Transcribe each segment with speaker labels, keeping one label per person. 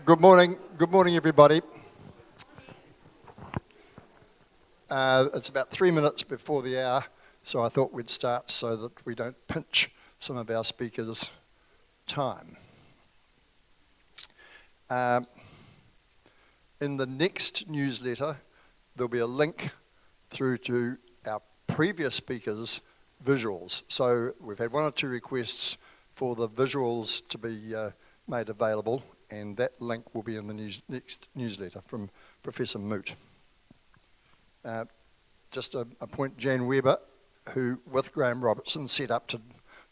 Speaker 1: Good morning, everybody. It's about 3 minutes before the hour, so I thought we'd start so that we don't pinch some of our speakers' time. In the next newsletter, there'll be a link through to our previous speakers' visuals. So we've had one or two requests for the visuals to be made available, and that link will be in the next newsletter from Professor Moot. Just a point, Jan Weber, who with Graham Robertson set up to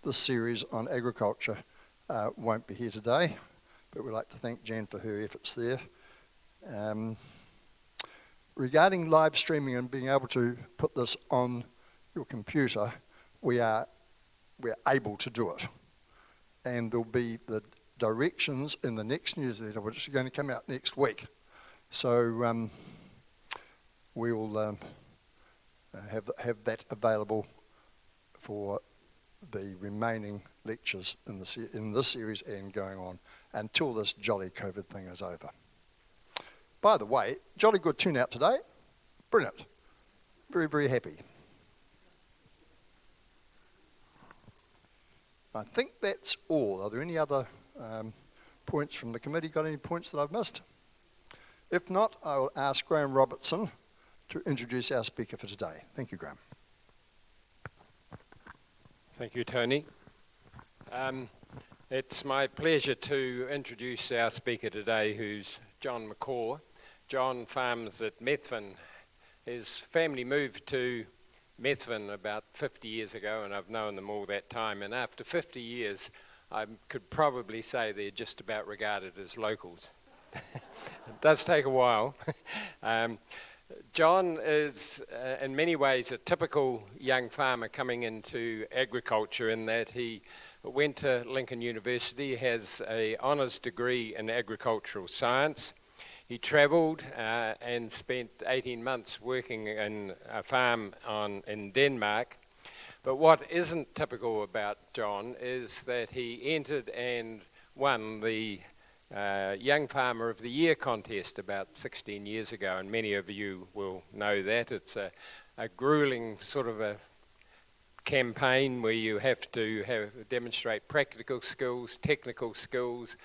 Speaker 1: this series on agriculture, won't be here today, but we'd like to thank Jan for her efforts there. Regarding live streaming and being able to put this on your computer, we're able to do it. And there'll be the directions in the next newsletter, which is going to come out next week. So we'll have that available for the remaining lectures in this series and going on until this jolly COVID thing is over. By the way, jolly good turnout today. Brilliant. Very, very happy. I think that's all. Are there any other points from the committee? Got any points that I've missed? If not, I will ask Graham Robertson to introduce our speaker for today. Thank you, Graham.
Speaker 2: Thank you, Tony. It's my pleasure to introduce our speaker today, who's John McCaw. John farms at Methven. His family moved to Methven about 50 years ago, and I've known them all that time. And after 50 years, I could probably say they're just about regarded as locals. It does take a while. John is, in many ways, a typical young farmer coming into agriculture in that he went to Lincoln University, has an honours degree in agricultural science. He travelled and spent 18 months working in a farm in Denmark. But what isn't typical about John is that he entered and won the Young Farmer of the Year contest about 16 years ago, and many of you will know that. It's a grueling sort of a campaign where you have to demonstrate practical skills, technical skills,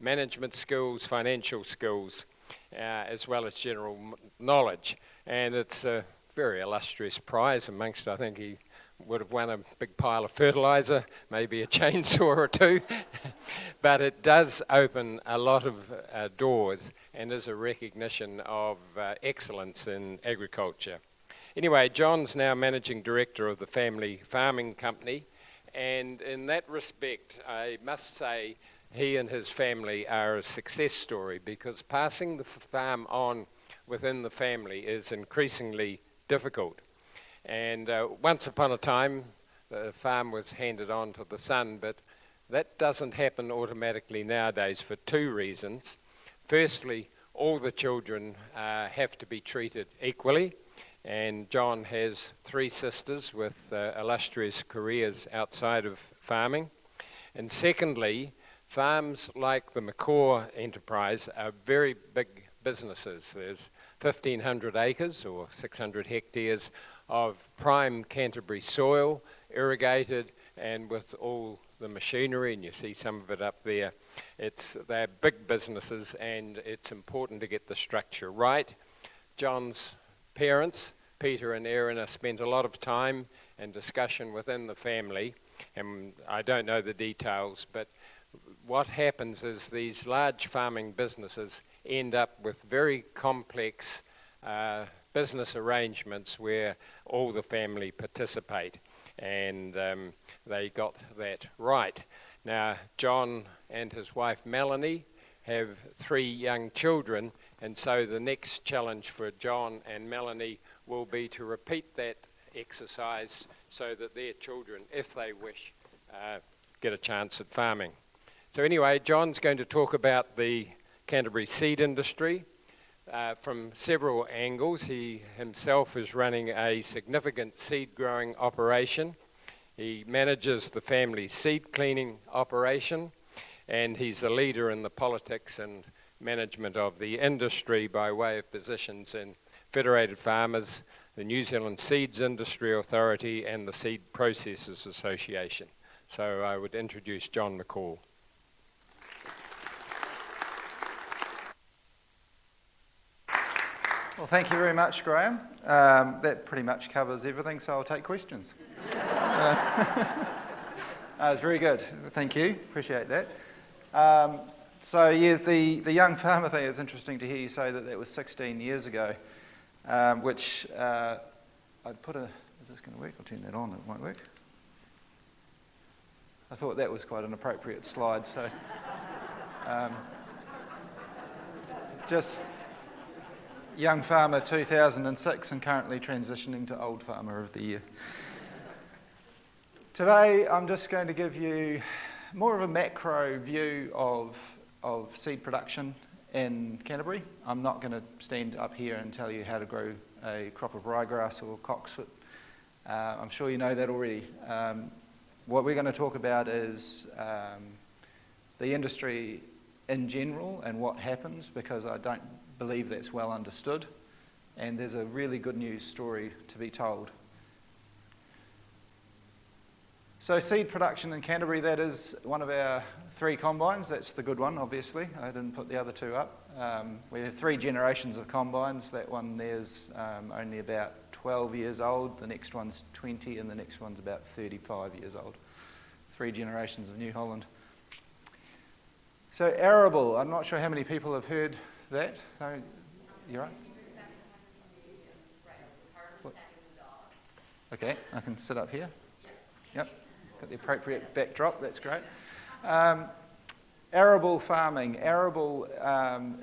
Speaker 2: management skills, financial skills, as well as general knowledge. And it's a very illustrious prize amongst, I think he would have won a big pile of fertilizer, maybe a chainsaw or two. But it does open a lot of doors and is a recognition of excellence in agriculture. Anyway, John's now managing director of the family farming company. And in that respect, I must say, he and his family are a success story because passing the farm on within the family is increasingly difficult. And once upon a time, the farm was handed on to the son, but that doesn't happen automatically nowadays for two reasons. Firstly, all the children have to be treated equally, and John has 3 sisters with illustrious careers outside of farming. And secondly, farms like the McCaw enterprise are very big businesses. There's 1,500 acres or 600 hectares of prime Canterbury soil, irrigated and with all the machinery, and you see some of it up there. They're big businesses and it's important to get the structure right. John's parents, Peter and Erin, have spent a lot of time and discussion within the family, and I don't know the details, but what happens is these large farming businesses end up with very complex business arrangements where all the family participate, and they got that right. Now, John and his wife Melanie have 3 young children, and so the next challenge for John and Melanie will be to repeat that exercise so that their children, if they wish, get a chance at farming. So anyway, John's going to talk about the Canterbury seed industry from several angles. He himself is running a significant seed growing operation. He manages the family seed cleaning operation, and he's a leader in the politics and management of the industry by way of positions in Federated Farmers, the New Zealand Seeds Industry Authority, and the Seed Processors Association. So I would introduce John McCaw.
Speaker 3: Well, thank you very much, Graham. That pretty much covers everything, so I'll take questions. It's very good. Thank you. Appreciate that. So, yeah, the young farmer thing is interesting to hear you say that was 16 years ago, which I'd put a... Is this going to work? I'll turn that on. It won't work. I thought that was quite an appropriate slide, so... just... Young Farmer 2006 and currently transitioning to Old Farmer of the Year. Today I'm just going to give you more of a macro view of seed production in Canterbury. I'm not going to stand up here and tell you how to grow a crop of ryegrass or cocksfoot. I'm sure you know that already. What we're going to talk about is the industry in general and what happens, because I don't believe that's well understood, and there's a really good news story to be told. So seed production in Canterbury, that is one of our 3 combines. That's the good one, obviously. I didn't put the other 2 up. We have 3 generations of combines. That one there's only about 12 years old, the next one's 20, and the next one's about 35 years old. 3 generations of New Holland. So arable, I'm not sure how many people have heard that. So, you're right? What? Okay, I can sit up here. Yep, got the appropriate backdrop, that's great. Arable farming. Arable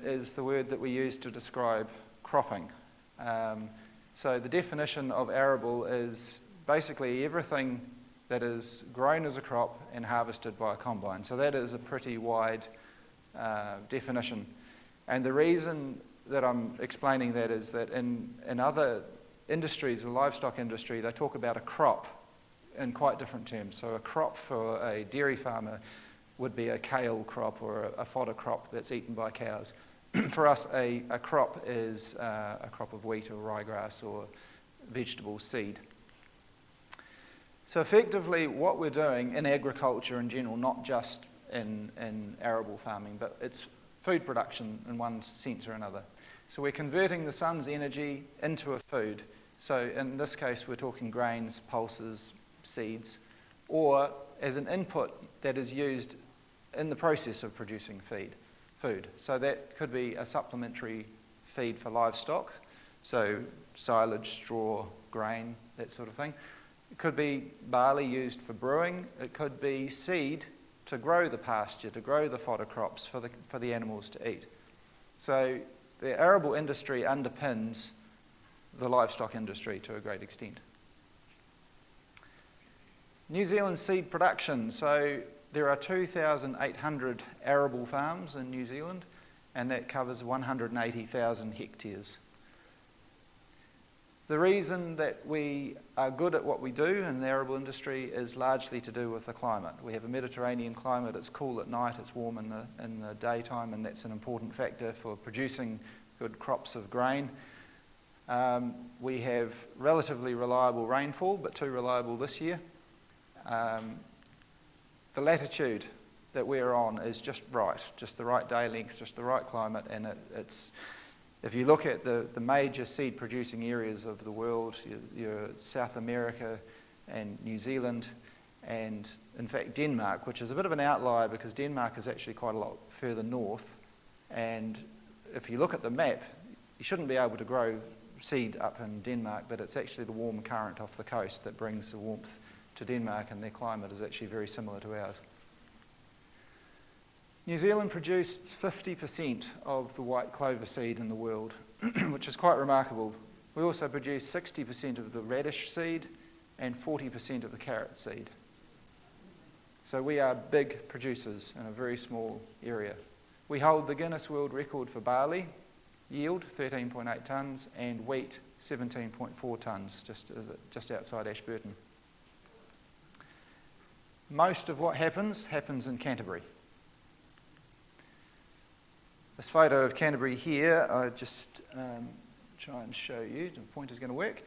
Speaker 3: is the word that we use to describe cropping. So the definition of arable is basically everything that is grown as a crop and harvested by a combine. So that is a pretty wide definition. And the reason that I'm explaining that is that in other industries, the livestock industry, they talk about a crop in quite different terms. So a crop for a dairy farmer would be a kale crop or a fodder crop that's eaten by cows. For us, a crop is a crop of wheat or ryegrass or vegetable seed. So effectively what we're doing in agriculture in general, not just in arable farming, but it's food production in one sense or another. So we're converting the sun's energy into a food. So in this case, we're talking grains, pulses, seeds, or as an input that is used in the process of producing food. So that could be a supplementary feed for livestock, so silage, straw, grain, that sort of thing. It could be barley used for brewing. It could be seed to grow the pasture, to grow the fodder crops for the animals to eat. So the arable industry underpins the livestock industry to a great extent. New Zealand seed production. So there are 2,800 arable farms in New Zealand, and that covers 180,000 hectares. The reason that we are good at what we do in the arable industry is largely to do with the climate. We have a Mediterranean climate. It's cool at night, it's warm in the daytime, and that's an important factor for producing good crops of grain. We have relatively reliable rainfall, but too reliable this year. The latitude that we're on is just right, just the right day length, just the right climate, and it's... If you look at the major seed producing areas of the world, your South America and New Zealand, and in fact Denmark, which is a bit of an outlier because Denmark is actually quite a lot further north, and if you look at the map, you shouldn't be able to grow seed up in Denmark, but it's actually the warm current off the coast that brings the warmth to Denmark, and their climate is actually very similar to ours. New Zealand produced 50% of the white clover seed in the world, which is quite remarkable. We also produce 60% of the radish seed and 40% of the carrot seed. So we are big producers in a very small area. We hold the Guinness World Record for barley yield, 13.8 tonnes, and wheat, 17.4 tonnes, just outside Ashburton. Most of what happens in Canterbury. This photo of Canterbury here, I just try and show you. The pointer's going to work.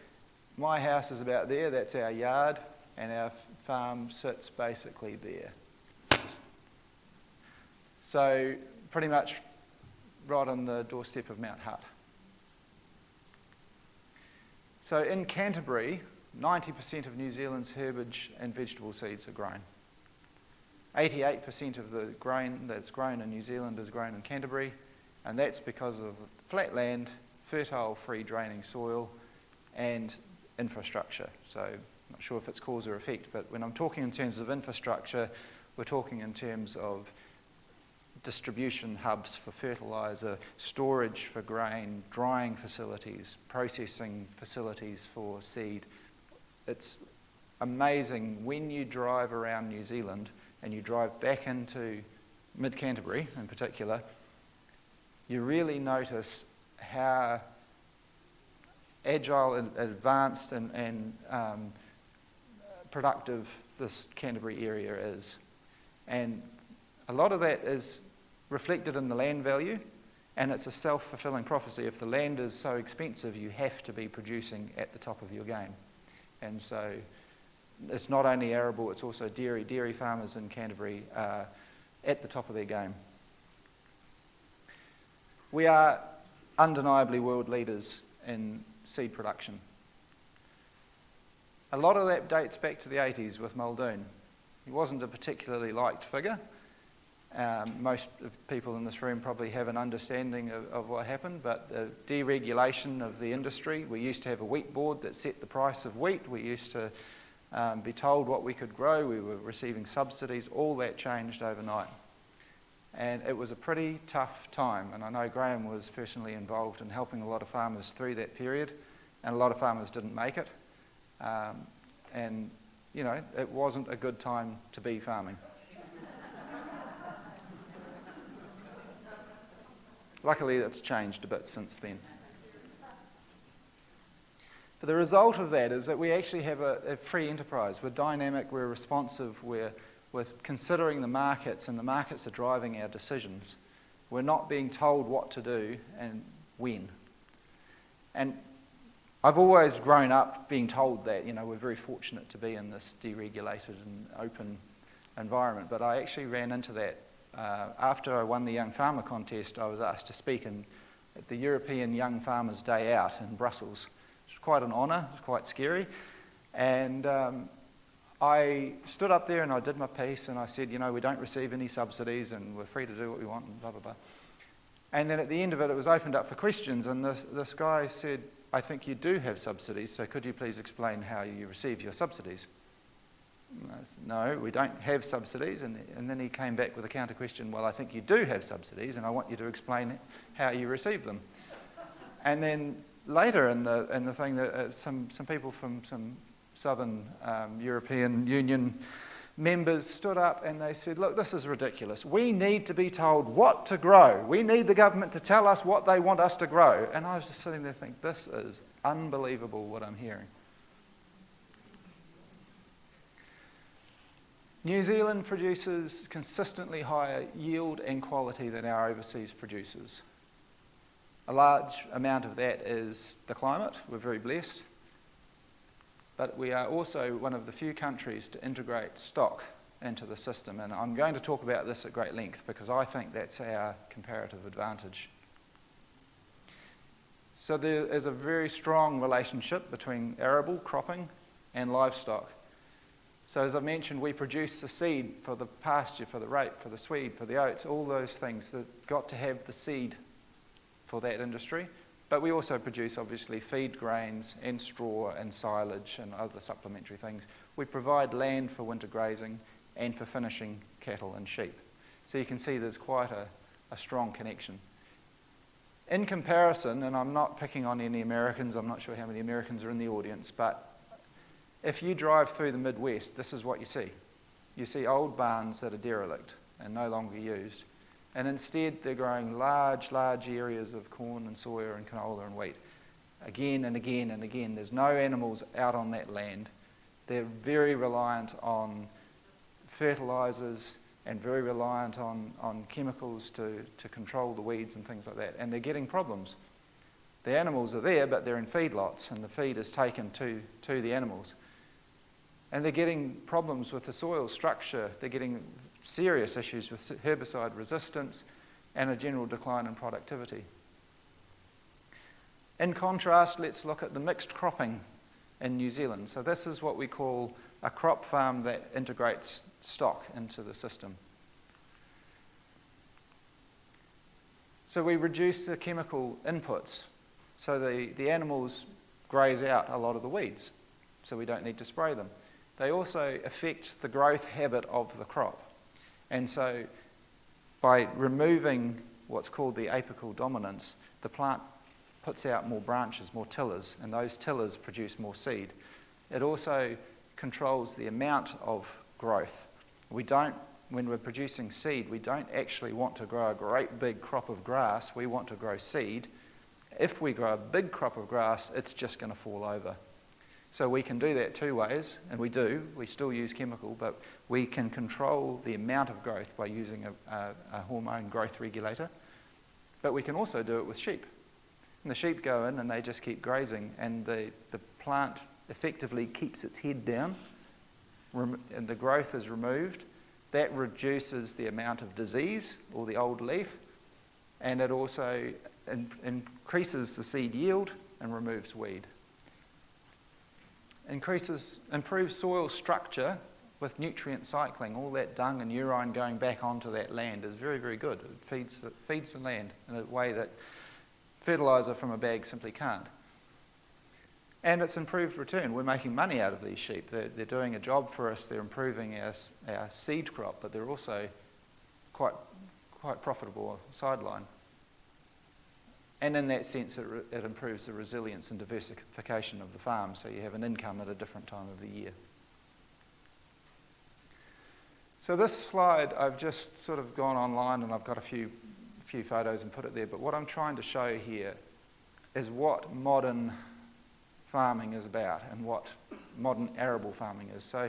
Speaker 3: My house is about there, that's our yard, and our farm sits basically there. So pretty much right on the doorstep of Mount Hutt. So in Canterbury, 90% of New Zealand's herbage and vegetable seeds are grown. 88% of the grain that's grown in New Zealand is grown in Canterbury, and that's because of flat land, fertile, free draining soil, and infrastructure. So I'm not sure if it's cause or effect, but when I'm talking in terms of infrastructure, we're talking in terms of distribution hubs for fertiliser, storage for grain, drying facilities, processing facilities for seed. It's amazing when you drive around New Zealand and you drive back into mid-Canterbury in particular, you really notice how agile and advanced and productive this Canterbury area is. And a lot of that is reflected in the land value, and it's a self-fulfilling prophecy. If the land is so expensive, you have to be producing at the top of your game. And so it's not only arable, it's also dairy. Dairy farmers in Canterbury are at the top of their game. We are undeniably world leaders in seed production. A lot of that dates back to the 80s with Muldoon. He wasn't a particularly liked figure. Most of people in this room probably have an understanding of what happened, but the deregulation of the industry, we used to have a wheat board that set the price of wheat. We used to be told what we could grow. We were receiving subsidies. All that changed overnight. And it was a pretty tough time, and I know Graham was personally involved in helping a lot of farmers through that period, and a lot of farmers didn't make it. And, you know, it wasn't a good time to be farming. Luckily, it's changed a bit since then. But the result of that is that we actually have a free enterprise. We're dynamic, we're responsive, we're considering the markets, and the markets are driving our decisions. We're not being told what to do and when. And I've always grown up being told that, you know, we're very fortunate to be in this deregulated and open environment, but I actually ran into that. After I won the Young Farmer contest, I was asked to speak at the European Young Farmers' Day Out in Brussels. It was quite an honour, it was quite scary. And I stood up there and I did my piece and I said, you know, we don't receive any subsidies and we're free to do what we want and blah, blah, blah. And then at the end of it, it was opened up for questions, and this guy said, I think you do have subsidies, so could you please explain how you receive your subsidies? And I said, no, we don't have subsidies. And then he came back with a counter question, well, I think you do have subsidies, and I want you to explain how you receive them. And then later in the thing, some people from some Southern European Union members stood up and they said, look, this is ridiculous. We need to be told what to grow. We need the government to tell us what they want us to grow. And I was just sitting there thinking, this is unbelievable what I'm hearing. New Zealand produces consistently higher yield and quality than our overseas producers. A large amount of that is the climate. We're very blessed. But we are also one of the few countries to integrate stock into the system. And I'm going to talk about this at great length because I think that's our comparative advantage. So there is a very strong relationship between arable, cropping, and livestock. So as I mentioned, we produce the seed for the pasture, for the rape, for the swede, for the oats, all those things that got to have the seed for that industry. But we also produce, obviously, feed grains and straw and silage and other supplementary things. We provide land for winter grazing and for finishing cattle and sheep. So you can see there's quite a strong connection. In comparison, and I'm not picking on any Americans, I'm not sure how many Americans are in the audience, but if you drive through the Midwest, this is what you see. You see old barns that are derelict and no longer used. And instead, they're growing large areas of corn and soya and canola and wheat. Again and again and again. There's no animals out on that land. They're very reliant on fertilisers, and very reliant on chemicals to control the weeds and things like that. And they're getting problems. The animals are there, but they're in feedlots, and the feed is taken to the animals. And they're getting problems with the soil structure. They're getting serious issues with herbicide resistance and a general decline in productivity. In contrast, let's look at the mixed cropping in New Zealand. So this is what we call a crop farm that integrates stock into the system. So we reduce the chemical inputs. So the animals graze out a lot of the weeds, so we don't need to spray them. They also affect the growth habit of the crop. And so by removing what's called the apical dominance, the plant puts out more branches, more tillers, and those tillers produce more seed. It also controls the amount of growth. When we're producing seed, we don't actually want to grow a great big crop of grass, we want to grow seed. If we grow a big crop of grass, it's just going to fall over. So we can do that two ways, and we do. We still use chemical, but we can control the amount of growth by using a hormone growth regulator. But we can also do it with sheep. And the sheep go in and they just keep grazing, and the plant effectively keeps its head down, and the growth is removed. That reduces the amount of disease, or the old leaf, and it also increases the seed yield and removes weed. Improves soil structure with nutrient cycling. All that dung and urine going back onto that land is very, very good. It feeds the land in a way that fertiliser from a bag simply can't. And it's improved return. We're making money out of these sheep. They're doing a job for us. They're improving our seed crop, but they're also quite profitable sideline. And in that sense, it improves the resilience and diversification of the farm, so you have an income at a different time of the year. So this slide, I've just sort of gone online and I've got a few photos and put it there, but what I'm trying to show here is what modern farming is about and what modern arable farming is. So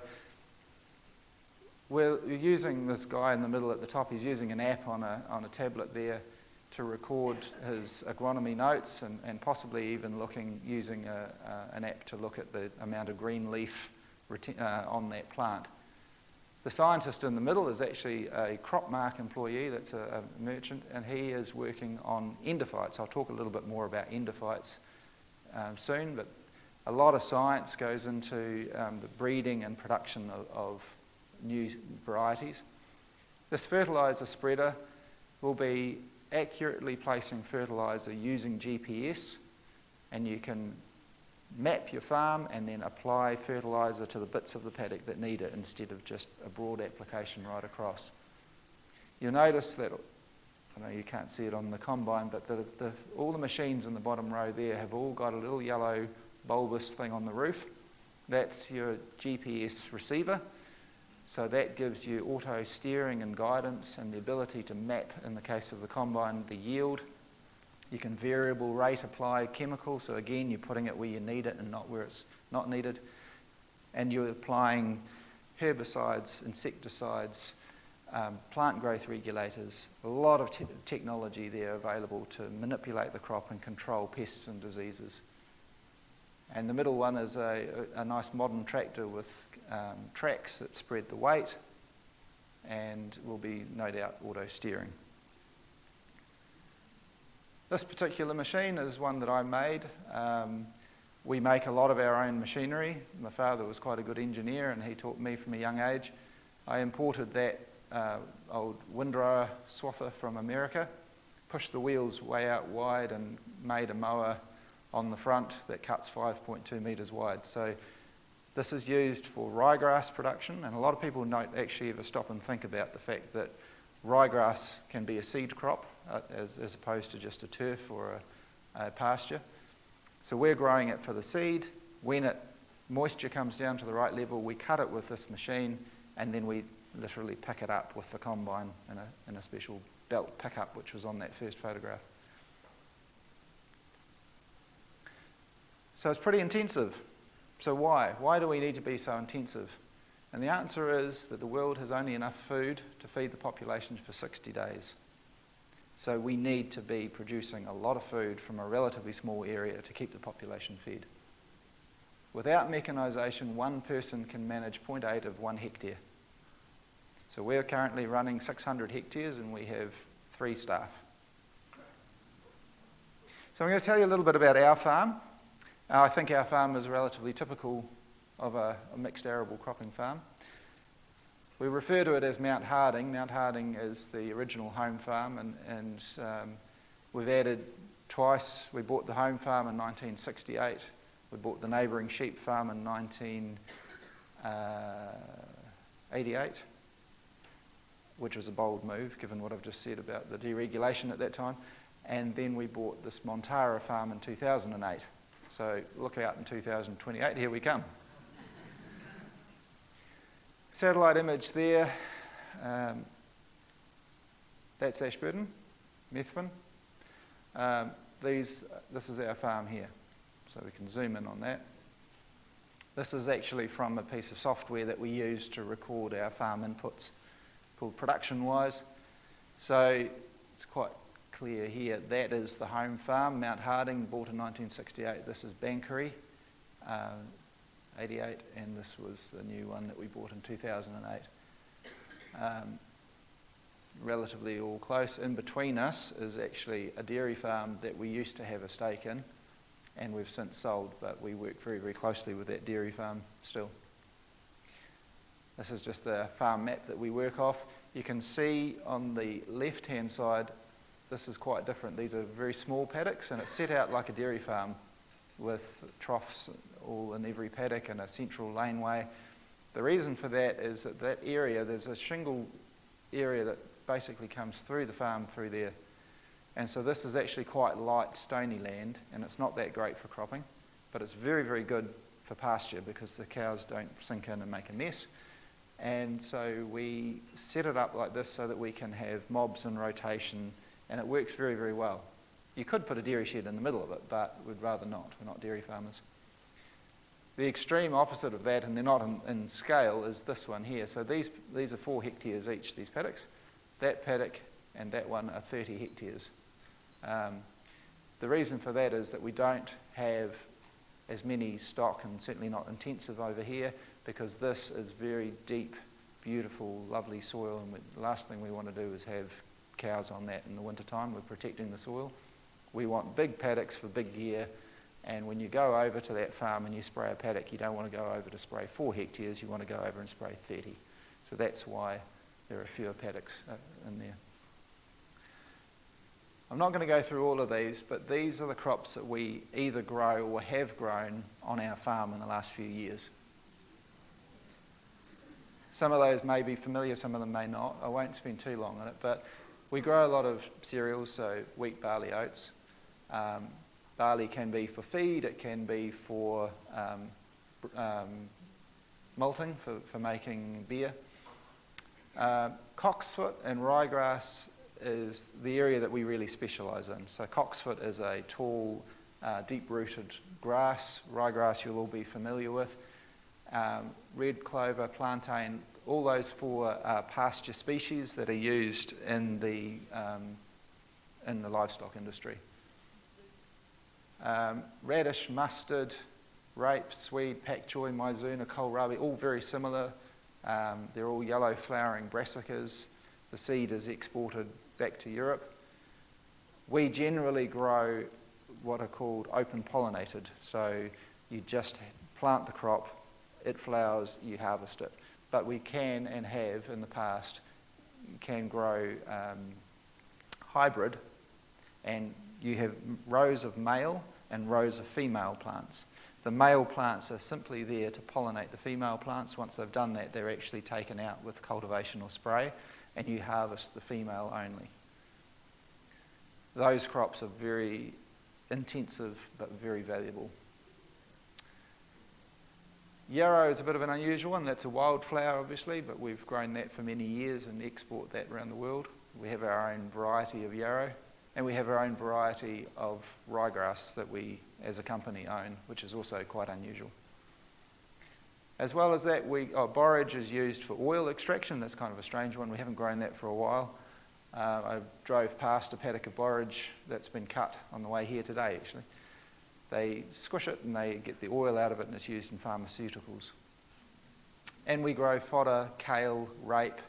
Speaker 3: we're using this guy in the middle at the top. He's using an app on a tablet there to record his agronomy notes, and possibly even using an app to look at the amount of green leaf on that plant. The scientist in the middle is actually a crop mark employee that's a merchant, and he is working on endophytes. I'll talk a little bit more about endophytes soon, but a lot of science goes into the breeding and production of new varieties. This fertiliser spreader will be accurately placing fertiliser using GPS, and you can map your farm and then apply fertiliser to the bits of the paddock that need it instead of just a broad application right across. You'll notice that, I know you can't see it on the combine, but all the machines in the bottom row there have all got a little yellow bulbous thing on the roof. That's your GPS receiver. So that gives you auto steering and guidance and the ability to map, in the case of the combine, the yield. You can variable rate apply chemical, so again you're putting it where you need it and not where it's not needed. And you're applying herbicides, insecticides, plant growth regulators, a lot of technology there available to manipulate the crop and control pests and diseases. And the middle one is a nice modern tractor with tracks that spread the weight and will be, no doubt, auto steering. This particular machine is one that I made. We make a lot of our own machinery. My father was quite a good engineer and he taught me from a young age. I imported that old windrower swather from America, pushed the wheels way out wide and made a mower on the front that cuts 5.2 metres wide. So this is used for ryegrass production, and a lot of people don't actually ever stop and think about the fact that ryegrass can be a seed crop as opposed to just a turf or a pasture. So we're growing it for the seed. When moisture comes down to the right level, we cut it with this machine, and then we literally pick it up with the combine in a special belt pickup, which was on that first photograph. So it's pretty intensive. So why? Why do we need to be so intensive? And the answer is that the world has only enough food to feed the population for 60 days. So we need to be producing a lot of food from a relatively small area to keep the population fed. Without mechanisation, one person can manage 0.8 of 1 hectare. So we're currently running 600 hectares and we have 3 staff. So I'm going to tell you a little bit about our farm. I think our farm is relatively typical of a mixed arable cropping farm. We refer to it as Mount Harding. Mount Harding is the original home farm, and we've added twice. We bought the home farm in 1968. We bought the neighbouring sheep farm in 1988, which was a bold move given what I've just said about the deregulation at that time. And then we bought this Montara farm in 2008. So look out in 2028, here we come. Satellite image there, that's Ashburton, Methven. This is our farm here, so we can zoom in on that. This is actually from a piece of software that we use to record our farm inputs called ProductionWise. So it's quite clear here, that is the home farm, Mount Harding, bought in 1968. This is Bankery, 88, and this was the new one that we bought in 2008. Relatively all close. In between us is actually a dairy farm that we used to have a stake in, and we've since sold, but we work very, very closely with that dairy farm still. This is just the farm map that we work off. You can see on the left-hand side, this is quite different. These are very small paddocks, and it's set out like a dairy farm with troughs all in every paddock and a central laneway. The reason for that is that that area, there's a shingle area that basically comes through the farm through there. And so this is actually quite light, stony land, and it's not that great for cropping, but it's very, very good for pasture because the cows don't sink in and make a mess. And so we set it up like this so that we can have mobs in rotation, and it works very, very well. You could put a dairy shed in the middle of it, but we'd rather not. We're not dairy farmers. The extreme opposite of that, and they're not in scale, is this one here. So these are 4 hectares each, these paddocks. That paddock and that one are 30 hectares. The reason for that is that we don't have as many stock, and certainly not intensive over here, because this is very deep, beautiful, lovely soil, and the last thing we want to do is have cows on that in the wintertime. We're protecting the soil. We want big paddocks for big gear, and when you go over to that farm and you spray a paddock, you don't want to go over to spray 4 hectares, you want to go over and spray 30. So that's why there are fewer paddocks in there. I'm not going to go through all of these, but these are the crops that we either grow or have grown on our farm in the last few years. Some of those may be familiar, some of them may not. I won't spend too long on it, but we grow a lot of cereals, so wheat, barley, oats. Barley can be for feed, it can be for malting, for making beer. Cocksfoot and ryegrass is the area that we really specialise in. So cocksfoot is a tall, deep-rooted grass. Ryegrass you'll all be familiar with. Red clover, plantain, all those 4 are pasture species that are used in the livestock industry. Radish, mustard, rape, swede, pak choy, maizuna, kohlrabi, all very similar. They're all yellow flowering brassicas. The seed is exported back to Europe. We generally grow what are called open pollinated. So you just plant the crop, it flowers, you harvest it. But we can and have in the past, you can grow hybrid, and you have rows of male and rows of female plants. The male plants are simply there to pollinate the female plants. Once they've done that, they're actually taken out with cultivation or spray, and you harvest the female only. Those crops are very intensive but very valuable. Yarrow is a bit of an unusual one. That's a wildflower, obviously, but we've grown that for many years and export that around the world. We have our own variety of yarrow, and we have our own variety of ryegrass that we, as a company, own, which is also quite unusual. As well as that, borage is used for oil extraction. That's kind of a strange one. We haven't grown that for a while. I drove past a paddock of borage that's been cut on the way here today, actually. They squish it and they get the oil out of it, and it's used in pharmaceuticals. And we grow fodder, kale, rape,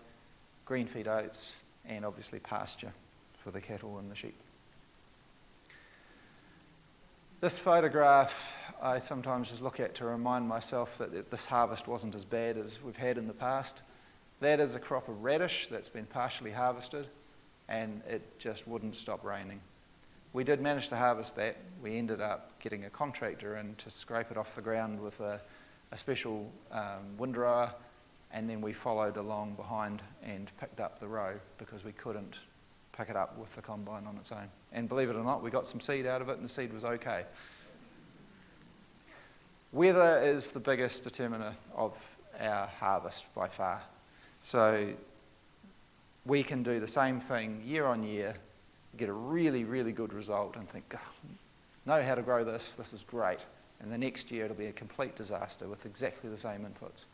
Speaker 3: green feed oats, and obviously pasture for the cattle and the sheep. This photograph I sometimes just look at to remind myself that this harvest wasn't as bad as we've had in the past. That is a crop of radish that's been partially harvested, and it just wouldn't stop raining. We did manage to harvest that. We ended up getting a contractor in to scrape it off the ground with a special windrower, and then we followed along behind and picked up the row because we couldn't pick it up with the combine on its own. And believe it or not, we got some seed out of it, and the seed was okay. Weather is the biggest determiner of our harvest by far. So we can do the same thing year on year, get a really, really good result and think, know how to grow this, this is great. And the next year it'll be a complete disaster with exactly the same inputs.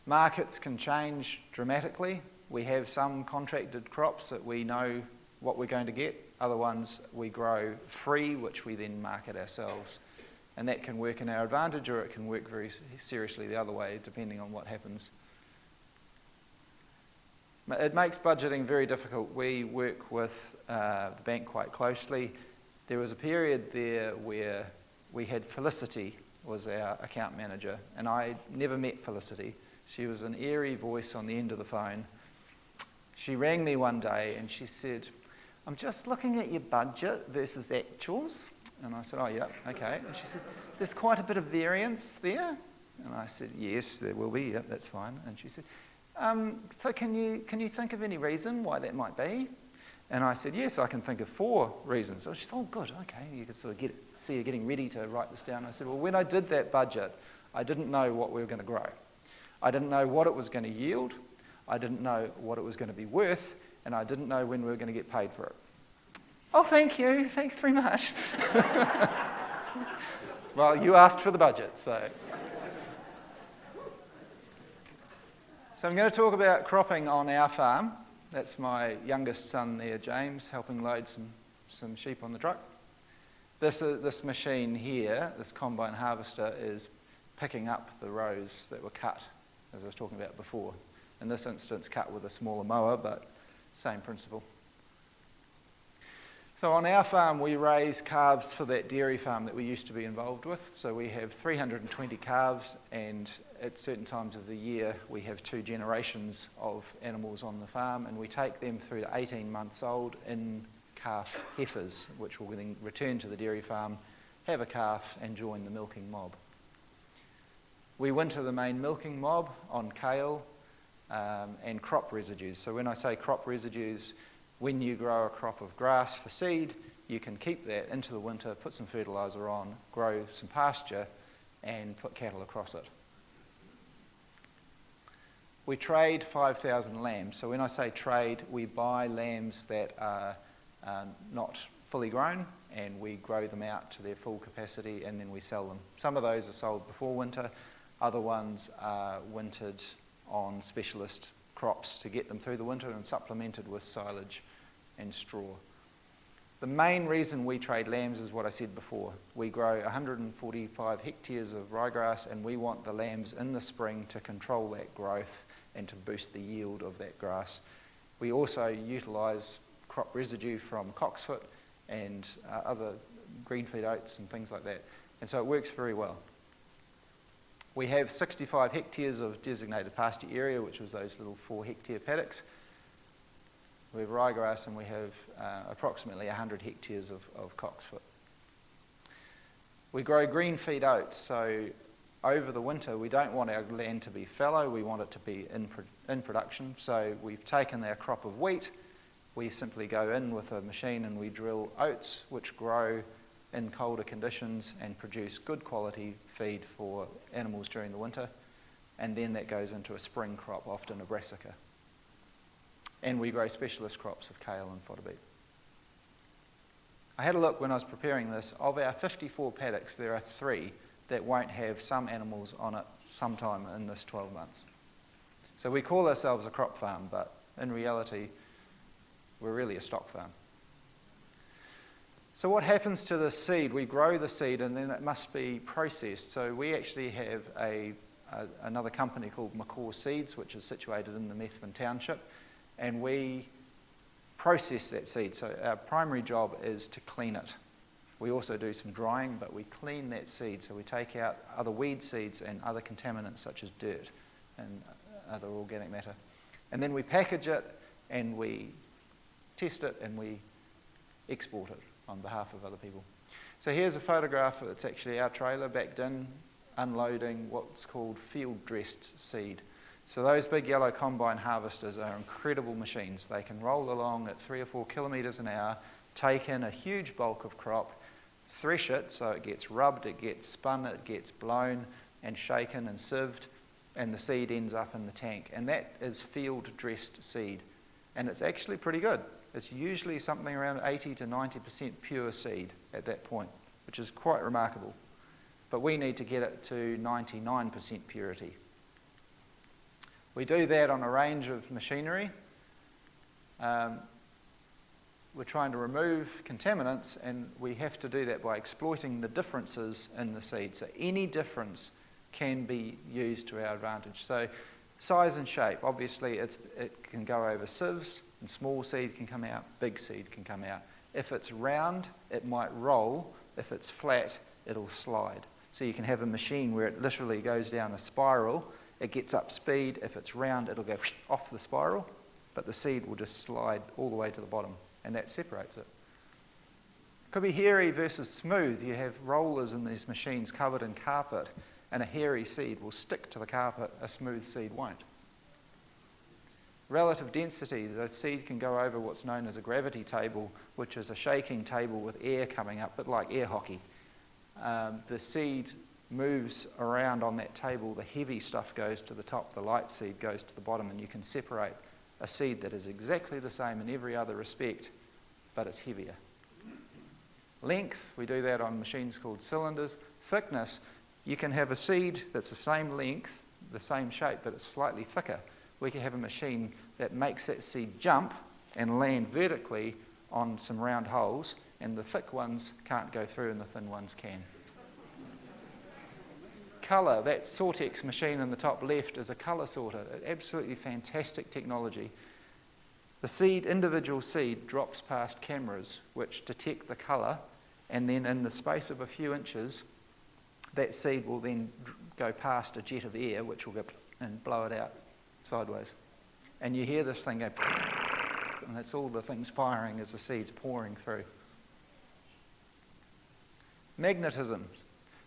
Speaker 3: Markets can change dramatically. We have some contracted crops that we know what we're going to get. Other ones we grow free, which we then market ourselves. And that can work in our advantage, or it can work very seriously the other way, depending on what happens. It makes budgeting very difficult. We work with the bank quite closely. There was a period there where we had Felicity was our account manager, and I never met Felicity. She was an airy voice on the end of the phone. She rang me one day and she said, I'm just looking at your budget versus actuals. And I said, oh yeah, okay. And she said, there's quite a bit of variance there. And I said, yes, there will be, yeah, that's fine. And she said, so can you think of any reason why that might be? And I said, yes, I can think of 4 reasons. So she said, oh good, okay. You could sort of see her getting ready to write this down. I said, well, when I did that budget, I didn't know what we were going to grow. I didn't know what it was going to yield. I didn't know what it was going to be worth, and I didn't know when we were going to get paid for it. Oh, thank you. Thanks very much. Well, you asked for the budget, so. So I'm going to talk about cropping on our farm. That's my youngest son there, James, helping load some sheep on the truck. This machine here, this combine harvester, is picking up the rows that were cut, as I was talking about before. In this instance, cut with a smaller mower, but same principle. So on our farm, we raise calves for that dairy farm that we used to be involved with. So we have 320 calves, and at certain times of the year, we have 2 generations of animals on the farm, and we take them through to 18 months old in calf heifers, which will then return to the dairy farm, have a calf, and join the milking mob. We winter the main milking mob on kale and crop residues. So when I say crop residues, when you grow a crop of grass for seed, you can keep that into the winter, put some fertiliser on, grow some pasture, and put cattle across it. We trade 5,000 lambs. So when I say trade, we buy lambs that are not fully grown, and we grow them out to their full capacity, and then we sell them. Some of those are sold before winter. Other ones are wintered on specialist crops to get them through the winter and supplemented with silage and straw. The main reason we trade lambs is what I said before. We grow 145 hectares of ryegrass, and we want the lambs in the spring to control that growth and to boost the yield of that grass. We also utilise crop residue from cocksfoot and other green feed oats and things like that. And so it works very well. We have 65 hectares of designated pasture area, which was those little 4-hectare paddocks. We have ryegrass, and we have approximately 100 hectares of cocksfoot. We grow green feed oats, so over the winter we don't want our land to be fallow, we want it to be in production. So we've taken our crop of wheat, we simply go in with a machine and we drill oats, which grow in colder conditions and produce good quality feed for animals during the winter, and then that goes into a spring crop, often a brassica. And we grow specialist crops of kale and fodder beet. I had a look when I was preparing this. Of our 54 paddocks, there are 3 that won't have some animals on it sometime in this 12 months. So we call ourselves a crop farm, but in reality, we're really a stock farm. So what happens to the seed? We grow the seed and then it must be processed. So we actually have another company called McCaw Seeds, which is situated in the Methven Township, and we process that seed. So our primary job is to clean it. We also do some drying, but we clean that seed. So we take out other weed seeds and other contaminants such as dirt and other organic matter. And then we package it and we test it and we export it on behalf of other people. So here's a photograph. It's actually our trailer backed in, unloading what's called field-dressed seed. So those big yellow combine harvesters are incredible machines. They can roll along at 3 or 4 kilometres an hour, take in a huge bulk of crop, thresh it so it gets rubbed, it gets spun, it gets blown and shaken and sieved, and the seed ends up in the tank. And that is field-dressed seed. And it's actually pretty good. It's usually something around 80 to 90% pure seed at that point, which is quite remarkable. But we need to get it to 99% purity. We do that on a range of machinery. We're trying to remove contaminants, and we have to do that by exploiting the differences in the seed. So any difference can be used to our advantage. So size and shape, obviously it can go over sieves, and small seed can come out, big seed can come out. If it's round, it might roll. If it's flat, it'll slide. So you can have a machine where it literally goes down a spiral. It gets up speed. If it's round, it'll go off the spiral, but the seed will just slide all the way to the bottom, and that separates it. Could be hairy versus smooth. You have rollers in these machines covered in carpet, and a hairy seed will stick to the carpet, a smooth seed won't. Relative density, the seed can go over what's known as a gravity table, which is a shaking table with air coming up, but like air hockey. The seed moves around on that table, the heavy stuff goes to the top, the light seed goes to the bottom, and you can separate a seed that is exactly the same in every other respect, but it's heavier. Length, we do that on machines called cylinders. Thickness, you can have a seed that's the same length, the same shape, but it's slightly thicker. We can have a machine that makes that seed jump and land vertically on some round holes, and the thick ones can't go through and the thin ones can. Colour, that Sortex machine in the top left is a colour sorter. Absolutely fantastic technology. The seed, individual seed, drops past cameras which detect the colour, and then in the space of a few inches, that seed will then go past a jet of air which will go and blow it out sideways. And you hear this thing go, and that's all the things firing as the seed's pouring through. Magnetism.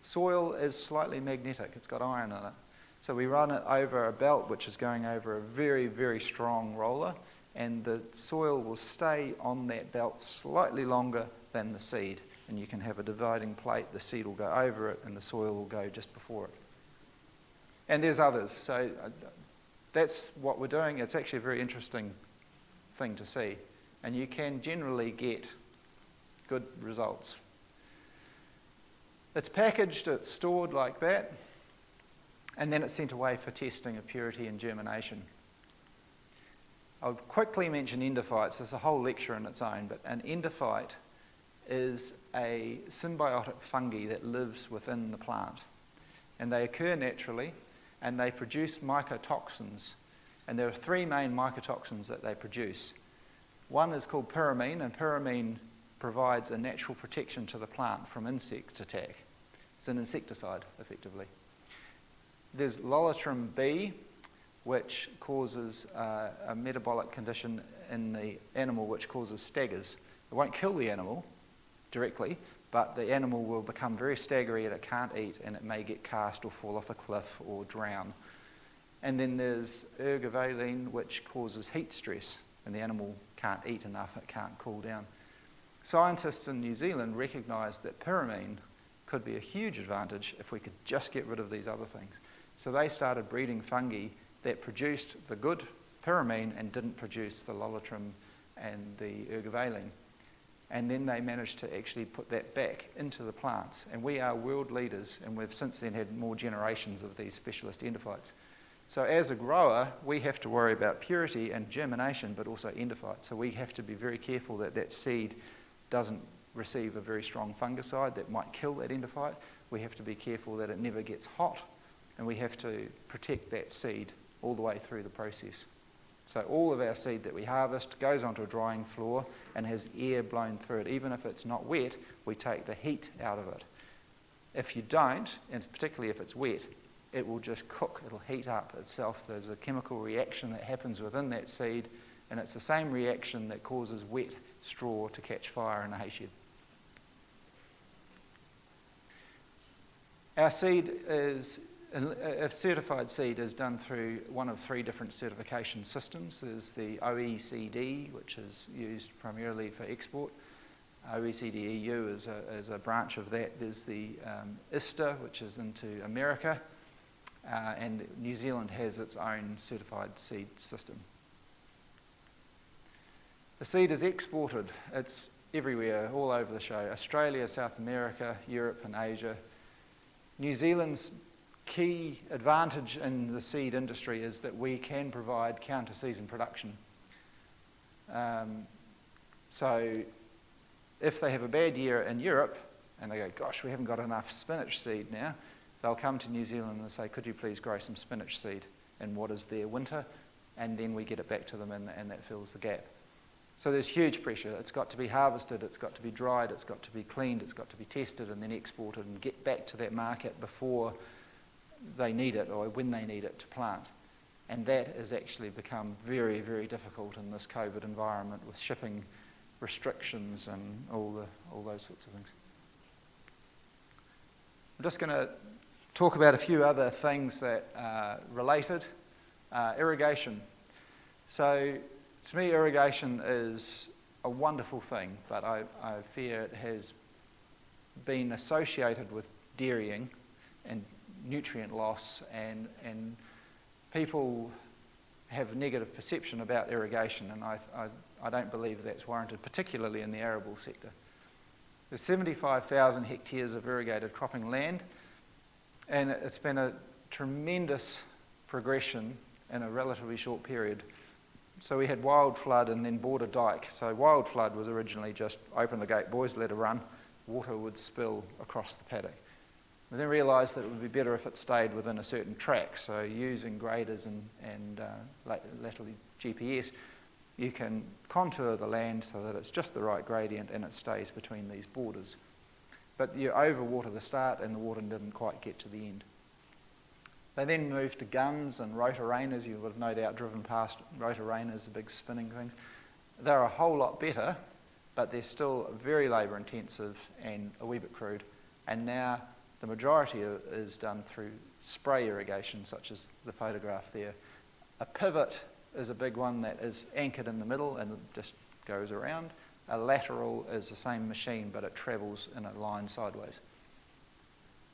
Speaker 3: Soil is slightly magnetic. It's got iron in it. So we run it over a belt which is going over a very, very strong roller, and the soil will stay on that belt slightly longer than the seed. And you can have a dividing plate. The seed will go over it and the soil will go just before it. And there's others. So that's what we're doing. It's actually a very interesting thing to see. And you can generally get good results. It's packaged, it's stored like that, and then it's sent away for testing of purity and germination. I'll quickly mention endophytes. There's a whole lecture in its own, but an endophyte is a symbiotic fungi that lives within the plant. And they occur naturally, and they produce mycotoxins. And there are 3 main mycotoxins that they produce. One is called pyramine, and pyramine provides a natural protection to the plant from insect attack. It's an insecticide, effectively. There's lolitrum B, which causes a metabolic condition in the animal which causes staggers. It won't kill the animal directly, but the animal will become very staggery and it can't eat, and it may get cast or fall off a cliff or drown. And then there's ergovaline, which causes heat stress, and the animal can't eat enough, it can't cool down. Scientists in New Zealand recognised that pyramine could be a huge advantage if we could just get rid of these other things. So they started breeding fungi that produced the good pyramine and didn't produce the lolitrum and the ergovaline. and then they managed to actually put that back into the plants. And we are world leaders, and we've since then had more generations of these specialist endophytes. So as a grower, we have to worry about purity and germination, but also endophyte. So we have to be very careful that that seed doesn't receive a very strong fungicide that might kill that endophyte. We have to be careful that it never gets hot, and we have to protect that seed all the way through the process. So all of our seed that we harvest goes onto a drying floor and has air blown through it. Even if it's not wet, we take the heat out of it. If you don't, and particularly if it's wet, it will just cook, it'll heat up itself. There's a chemical reaction that happens within that seed, and it's the same reaction that causes wet straw to catch fire in a hay shed. Our seed is, a certified seed is done through one of 3 different certification systems. There's the OECD, which is used primarily for export. OECD EU is a branch of that. There's the ISTA, which is into America, and New Zealand has its own certified seed system. The seed is exported. It's everywhere, all over the show. Australia, South America, Europe and Asia. New Zealand's key advantage in the seed industry is that we can provide counter-season production. So if they have a bad year in Europe and they go, gosh, we haven't got enough spinach seed now, they'll come to New Zealand and say, could you please grow some spinach seed in what is their winter? And then we get it back to them, and that fills the gap. So there's huge pressure. It's got to be harvested, it's got to be dried, it's got to be cleaned, it's got to be tested and then exported and get back to that market before they need it or when they need it to plant. And that has actually become very, very difficult in this COVID environment with shipping restrictions and all those sorts of things. I'm just going to talk about a few other things that are related. Irrigation. So to me, irrigation is a wonderful thing, but I fear it has been associated with dairying and nutrient loss, and people have a negative perception about irrigation, and I don't believe that's warranted, particularly in the arable sector. There's 75,000 hectares of irrigated cropping land, and it's been a tremendous progression in a relatively short period. So we had wild flood and then border dike. So wild flood was originally just open the gate, boys, let it run. Water would spill across the paddock. We then realised that it would be better if it stayed within a certain track. So using graders and latterly GPS, you can contour the land so that it's just the right gradient and it stays between these borders. But you overwater the start and the water didn't quite get to the end. They then moved to guns and rotorainers. You would have no doubt driven past rotorainers, the big spinning things. They're a whole lot better, but they're still very labour intensive and a wee bit crude. And now the majority is done through spray irrigation, such as the photograph there. A pivot is a big one that is anchored in the middle and just goes around. A lateral is the same machine, but it travels in a line sideways.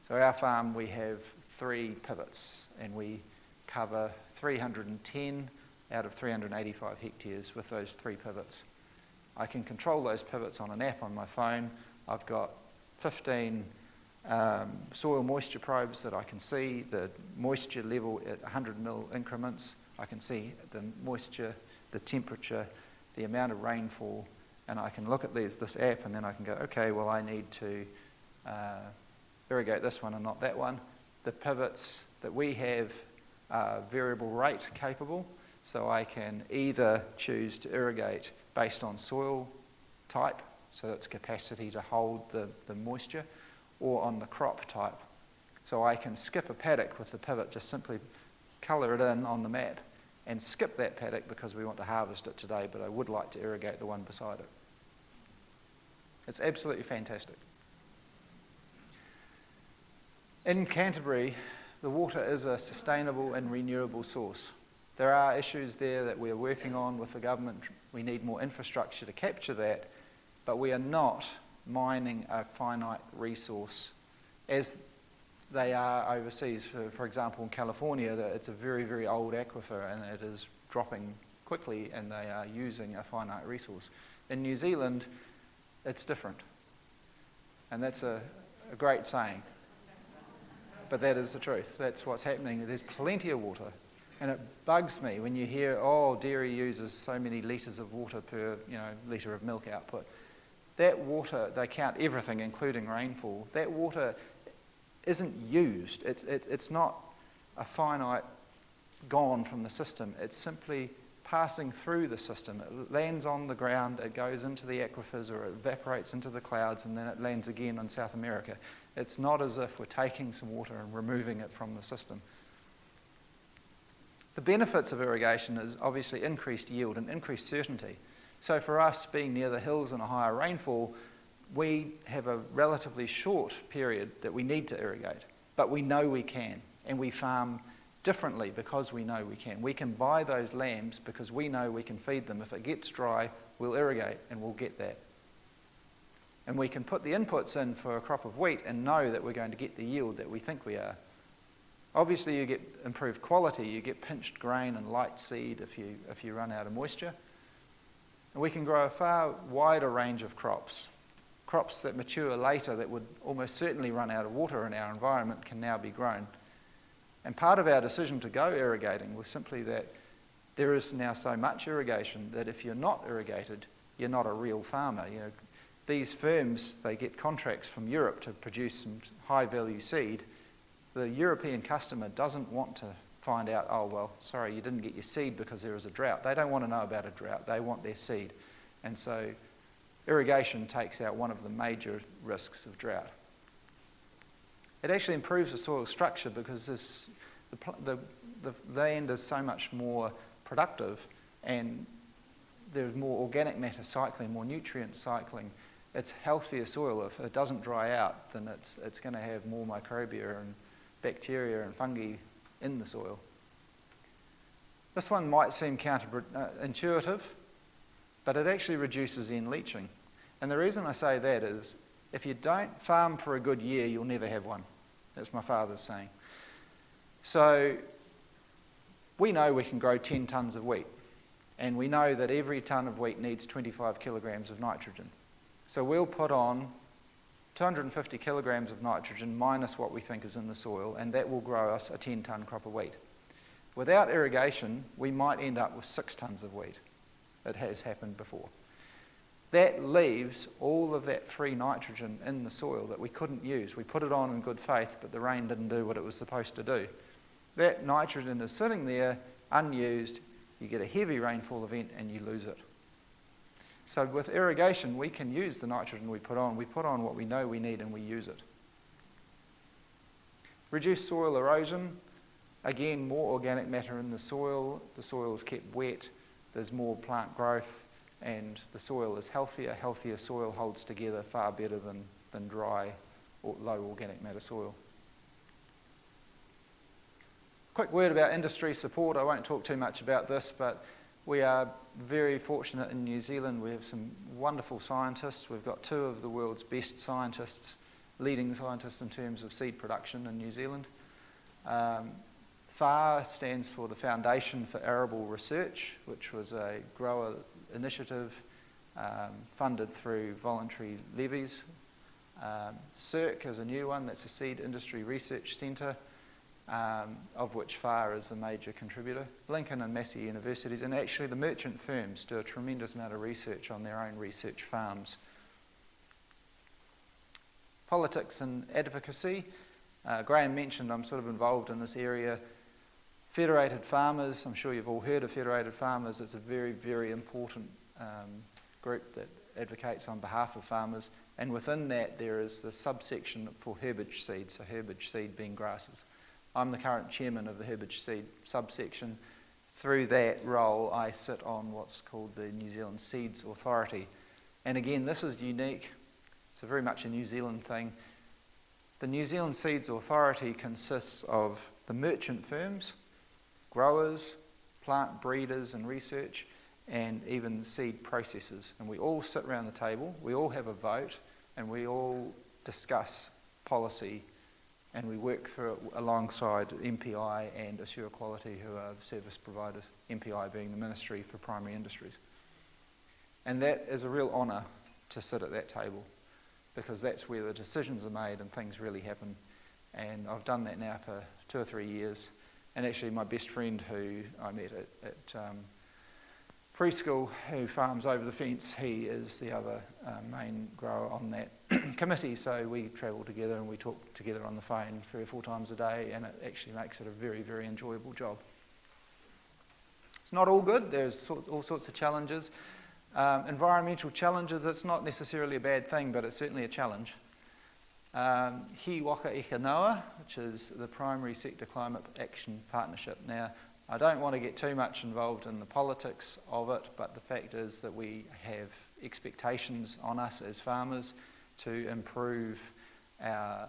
Speaker 3: So our farm, we have 3 pivots, and we cover 310 out of 385 hectares with those 3 pivots. I can control those pivots on an app on my phone. I've got 15 soil moisture probes that I can see the moisture level at 100 mil increments. I can see the moisture, the temperature, the amount of rainfall, and I can look at this app, and then I can go, okay, well, I need to irrigate this one and not that one. The pivots that we have are variable rate capable, so I can either choose to irrigate based on soil type, so its capacity to hold the moisture, or on the crop type. So I can skip a paddock with the pivot, just simply colour it in on the map and skip that paddock because we want to harvest it today, but I would like to irrigate the one beside it. It's absolutely fantastic. In Canterbury, the water is a sustainable and renewable source. There are issues there that we're working on with the government. We need more infrastructure to capture that, but we are not mining a finite resource as they are overseas. For example, in California, it's a very, very old aquifer and it is dropping quickly, and they are using a finite resource. In New Zealand, it's different. And that's a great saying. But that is the truth. That's what's happening. There's plenty of water. And it bugs me when you hear, oh, dairy uses so many litres of water per, litre of milk output. That water, they count everything, including rainfall. That water isn't used. It's not a finite gone from the system. It's simply passing through the system. It lands on the ground, it goes into the aquifers, or it evaporates into the clouds, and then it lands again in South America. It's not as if we're taking some water and removing it from the system. The benefits of irrigation is obviously increased yield and increased certainty. So for us, being near the hills and a higher rainfall, we have a relatively short period that we need to irrigate, but we know we can, and we farm differently because we know we can. We can buy those lambs because we know we can feed them. If it gets dry, we'll irrigate and we'll get that. And we can put the inputs in for a crop of wheat and know that we're going to get the yield that we think we are. Obviously you get improved quality, you get pinched grain and light seed if you run out of moisture. And we can grow a far wider range of crops. Crops that mature later that would almost certainly run out of water in our environment can now be grown. And part of our decision to go irrigating was simply that there is now so much irrigation that if you're not irrigated, you're not a real farmer. These firms, they get contracts from Europe to produce some high-value seed. The European customer doesn't want to find out, oh, well, sorry, you didn't get your seed because there was a drought. They don't want to know about a drought. They want their seed. And so irrigation takes out one of the major risks of drought. It actually improves the soil structure because the land is so much more productive, and there's more organic matter cycling, more nutrient cycling. It's healthier soil. If it doesn't dry out, then it's going to have more microbia and bacteria and fungi in the soil. This one might seem counterintuitive, but it actually reduces N leaching. And the reason I say that is, if you don't farm for a good year, you'll never have one. That's my father's saying. So we know we can grow 10 tonnes of wheat, and we know that every tonne of wheat needs 25 kilograms of nitrogen. So we'll put on 250 kilograms of nitrogen minus what we think is in the soil, and that will grow us a 10-tonne crop of wheat. Without irrigation, we might end up with 6 tonnes of wheat. It has happened before. That leaves all of that free nitrogen in the soil that we couldn't use. We put it on in good faith, but the rain didn't do what it was supposed to do. That nitrogen is sitting there, unused. You get a heavy rainfall event and you lose it. So with irrigation, we can use the nitrogen we put on. We put on what we know we need and we use it. Reduce soil erosion. Again, more organic matter in the soil. The soil is kept wet. There's more plant growth. And the soil is healthier. Healthier soil holds together far better than dry or low organic matter soil. Quick word about industry support. I won't talk too much about this, but we are very fortunate in New Zealand. We have some wonderful scientists. We've got 2 of the world's best scientists, leading scientists in terms of seed production in New Zealand. FAR stands for the Foundation for Arable Research, which was a grower initiative funded through voluntary levies. CIRC is a new one, that's a Seed Industry Research Centre, of which FAR is a major contributor. Lincoln and Massey universities, and actually the merchant firms do a tremendous amount of research on their own research farms. Politics and advocacy. Graham mentioned I'm sort of involved in this area. Federated Farmers, I'm sure you've all heard of Federated Farmers. It's a very, very important group that advocates on behalf of farmers. And within that, there is the subsection for herbage seed, so herbage seed being grasses. I'm the current chairman of the herbage seed subsection. Through that role, I sit on what's called the New Zealand Seeds Authority. And again, this is unique. It's very much a New Zealand thing. The New Zealand Seeds Authority consists of the merchant firms, growers, plant breeders and research, and even seed processors. And we all sit around the table, we all have a vote, and we all discuss policy, and we work through it alongside MPI and Assure Quality, who are the service providers, MPI being the Ministry for Primary Industries. And that is a real honour to sit at that table, because that's where the decisions are made and things really happen. And I've done that now for 2 or 3 years. And actually my best friend who I met at preschool, who farms over the fence, he is the other main grower on that committee. So we travel together and we talk together on the phone 3 or 4 times a day, and it actually makes it a very, very enjoyable job. It's not all good. There's all sorts of challenges. Environmental challenges, it's not necessarily a bad thing, but it's certainly a challenge. He Waka Ika Noa, which is the Primary Sector Climate Action Partnership. Now, I don't want to get too much involved in the politics of it, but the fact is that we have expectations on us as farmers to improve our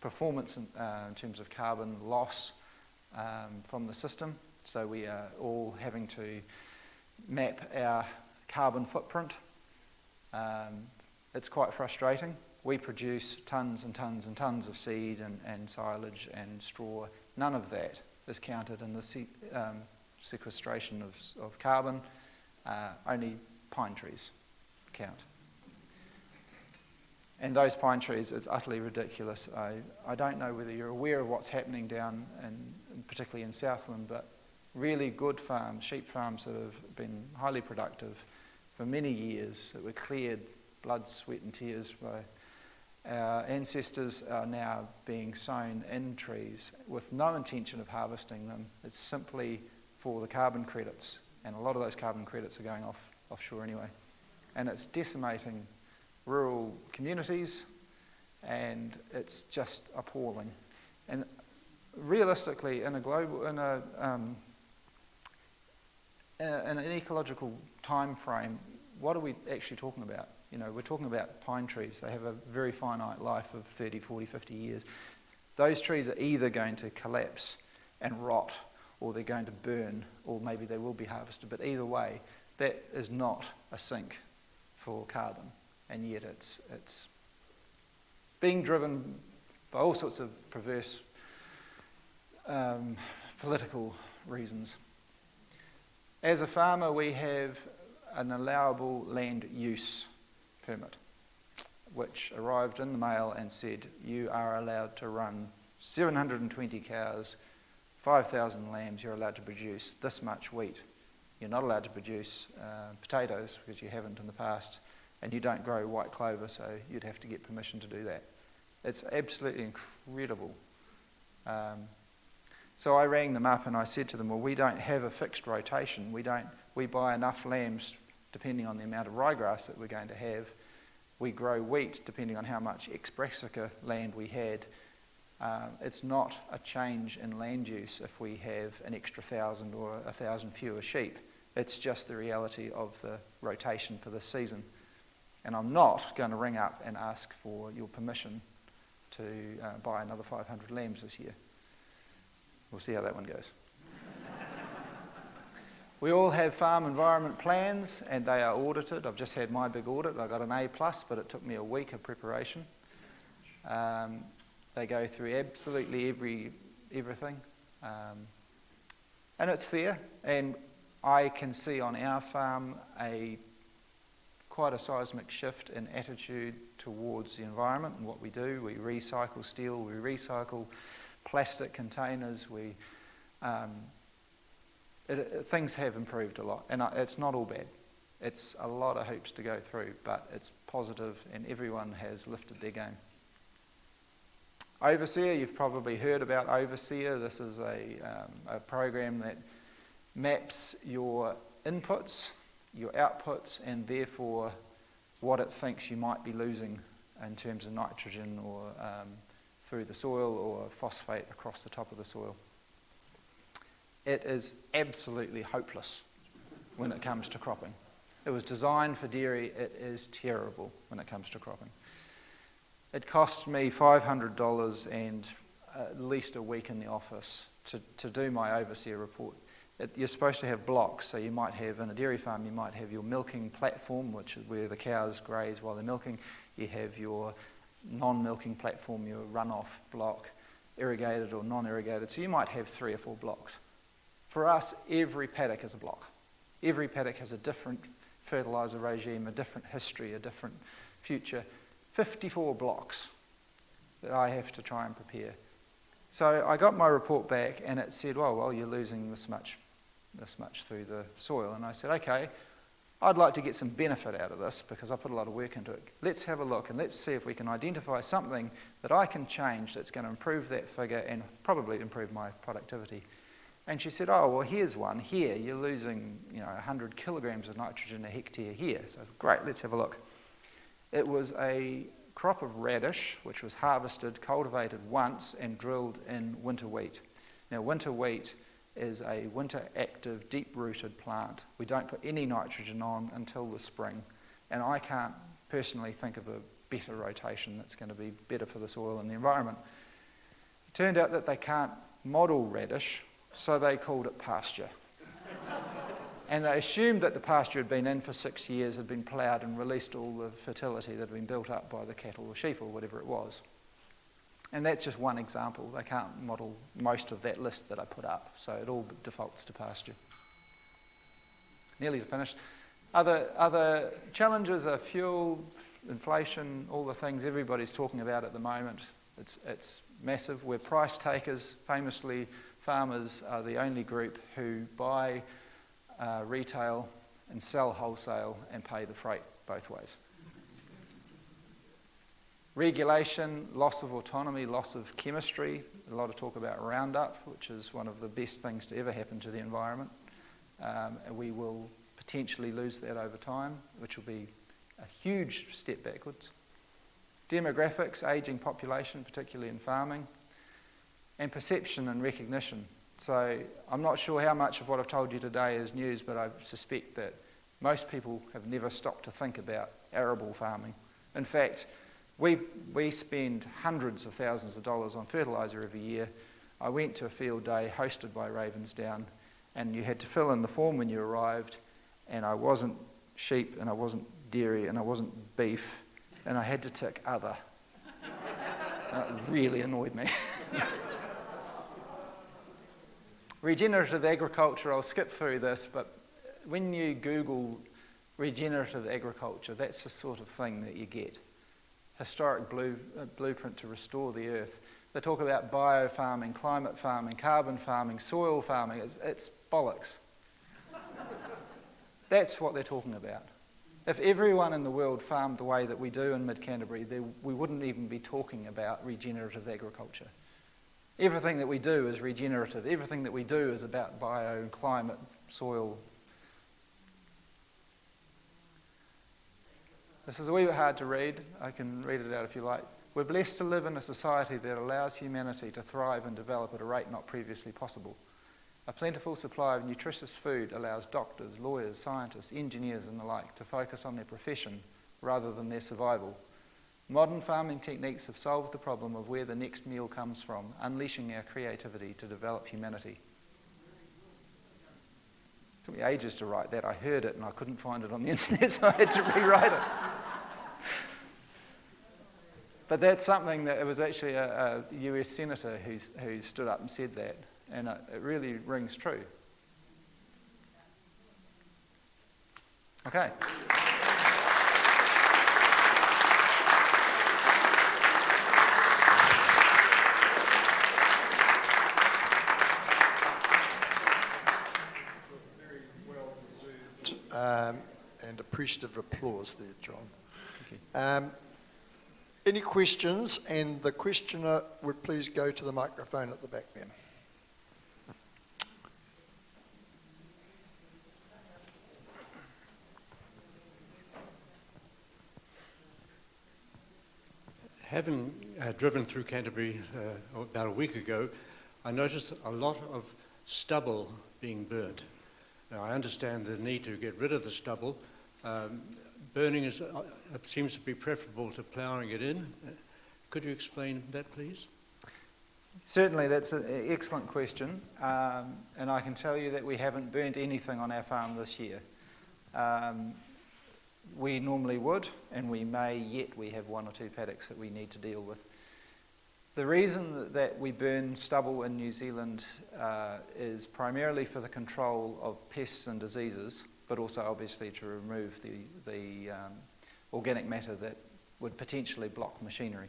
Speaker 3: performance in terms of carbon loss from the system. So we are all having to map our carbon footprint. It's quite frustrating. We produce tons and tons and tons of seed and silage and straw. None of that is counted in the sequestration of carbon. Only pine trees count. And those pine trees, it's utterly ridiculous. I don't know whether you're aware of what's happening down, particularly in Southland, but really good farms, sheep farms that have been highly productive for many years, that were cleared blood, sweat and tears by our ancestors, are now being sown in trees with no intention of harvesting them. It's simply for the carbon credits, and a lot of those carbon credits are going offshore anyway. And it's decimating rural communities, and it's just appalling. And realistically, in an ecological time frame, what are we actually talking about? You know, we're talking about pine trees. They have a very finite life of 30, 40, 50 years. Those trees are either going to collapse and rot, or they're going to burn, or maybe they will be harvested. But either way, that is not a sink for carbon. And yet it's being driven by all sorts of perverse political reasons. As a farmer, we have an allowable land use permit, which arrived in the mail and said you are allowed to run 720 cows, 5,000 lambs, you're allowed to produce this much wheat. You're not allowed to produce potatoes because you haven't in the past, and you don't grow white clover, so you'd have to get permission to do that. It's absolutely incredible. So I rang them up and I said to them, well, we don't have a fixed rotation. We buy enough lambs depending on the amount of ryegrass that we're going to have. We grow wheat depending on how much ex-Brassica land we had. It's not a change in land use if we have an extra 1,000 or 1,000 fewer sheep. It's just the reality of the rotation for this season. And I'm not going to ring up and ask for your permission to buy another 500 lambs this year. We'll see how that one goes. We all have farm environment plans, and they are audited. I've just had my big audit. I got an A+, but it took me a week of preparation. They go through absolutely everything. And it's fair. And I can see on our farm quite a seismic shift in attitude towards the environment and what we do. We recycle steel, we recycle plastic containers, things have improved a lot, and it's not all bad. It's a lot of hoops to go through, but it's positive and everyone has lifted their game. Overseer, you've probably heard about Overseer. This is a program that maps your inputs, your outputs, and therefore what it thinks you might be losing in terms of nitrogen or through the soil or phosphate across the top of the soil. It is absolutely hopeless when it comes to cropping. It was designed for dairy. It is terrible when it comes to cropping. It cost me $500 and at least a week in the office to do my Overseer report. You're supposed to have blocks, so you might have, in a dairy farm, you might have your milking platform, which is where the cows graze while they're milking. You have your non-milking platform, your runoff block, irrigated or non-irrigated. So you might have 3 or 4 blocks. For us, every paddock is a block. Every paddock has a different fertiliser regime, a different history, a different future. 54 blocks that I have to try and prepare. So I got my report back and it said, well, you're losing this much through the soil. And I said, okay, I'd like to get some benefit out of this because I put a lot of work into it. Let's have a look and let's see if we can identify something that I can change that's going to improve that figure and probably improve my productivity. And she said, oh, well, here's one. Here, you're losing 100 kilograms of nitrogen a hectare here. So great, let's have a look. It was a crop of radish, which was harvested, cultivated once, and drilled in winter wheat. Now, winter wheat is a winter-active, deep-rooted plant. We don't put any nitrogen on until the spring. And I can't personally think of a better rotation that's going to be better for the soil and the environment. It turned out that they can't model radish, so they called it pasture. And they assumed that the pasture had been in for 6 years, had been ploughed and released all the fertility that had been built up by the cattle or sheep or whatever it was. And that's just one example. They can't model most of that list that I put up, so it all defaults to pasture. Nearly finished. Other challenges are fuel, inflation, all the things everybody's talking about at the moment. It's massive. We're price takers. Famously, farmers are the only group who buy retail and sell wholesale and pay the freight both ways. Regulation, loss of autonomy, loss of chemistry. A lot of talk about Roundup, which is one of the best things to ever happen to the environment. And we will potentially lose that over time, which will be a huge step backwards. Demographics, ageing population, particularly in farming. And perception and recognition. So I'm not sure how much of what I've told you today is news, but I suspect that most people have never stopped to think about arable farming. In fact, we spend hundreds of thousands of dollars on fertiliser every year. I went to a field day hosted by Ravensdown, and you had to fill in the form when you arrived, and I wasn't sheep, and I wasn't dairy, and I wasn't beef, and I had to tick other. And it really annoyed me. Regenerative agriculture, I'll skip through this, but when you Google regenerative agriculture, that's the sort of thing that you get. Historic blueprint to restore the earth. They talk about bio-farming, climate farming, carbon farming, soil farming. It's bollocks. That's what they're talking about. If everyone in the world farmed the way that we do in mid-Canterbury, we wouldn't even be talking about regenerative agriculture. Everything that we do is regenerative. Everything that we do is about bio and climate, soil. This is a wee bit hard to read. I can read it out if you like. We're blessed to live in a society that allows humanity to thrive and develop at a rate not previously possible. A plentiful supply of nutritious food allows doctors, lawyers, scientists, engineers and the like to focus on their profession rather than their survival. Modern farming techniques have solved the problem of where the next meal comes from, unleashing our creativity to develop humanity. It took me ages to write that. I heard it and I couldn't find it on the internet, so I had to rewrite it. But that's something that it was actually a US senator who stood up and said that, and it really rings true. Okay.
Speaker 1: And appreciative applause there, John. Any questions? And the questioner would please go to the microphone at the back there.
Speaker 4: Having driven through Canterbury about a week ago, I noticed a lot of stubble being burnt. Now, I understand the need to get rid of the stubble. Burning seems to be preferable to ploughing it in. Could you explain that, please?
Speaker 3: Certainly, that's an excellent question. And I can tell you that we haven't burnt anything on our farm this year. We normally would, and we may yet. We have 1 or 2 paddocks that we need to deal with. The reason that we burn stubble in New Zealand is primarily for the control of pests and diseases. but also obviously to remove the organic matter that would potentially block machinery.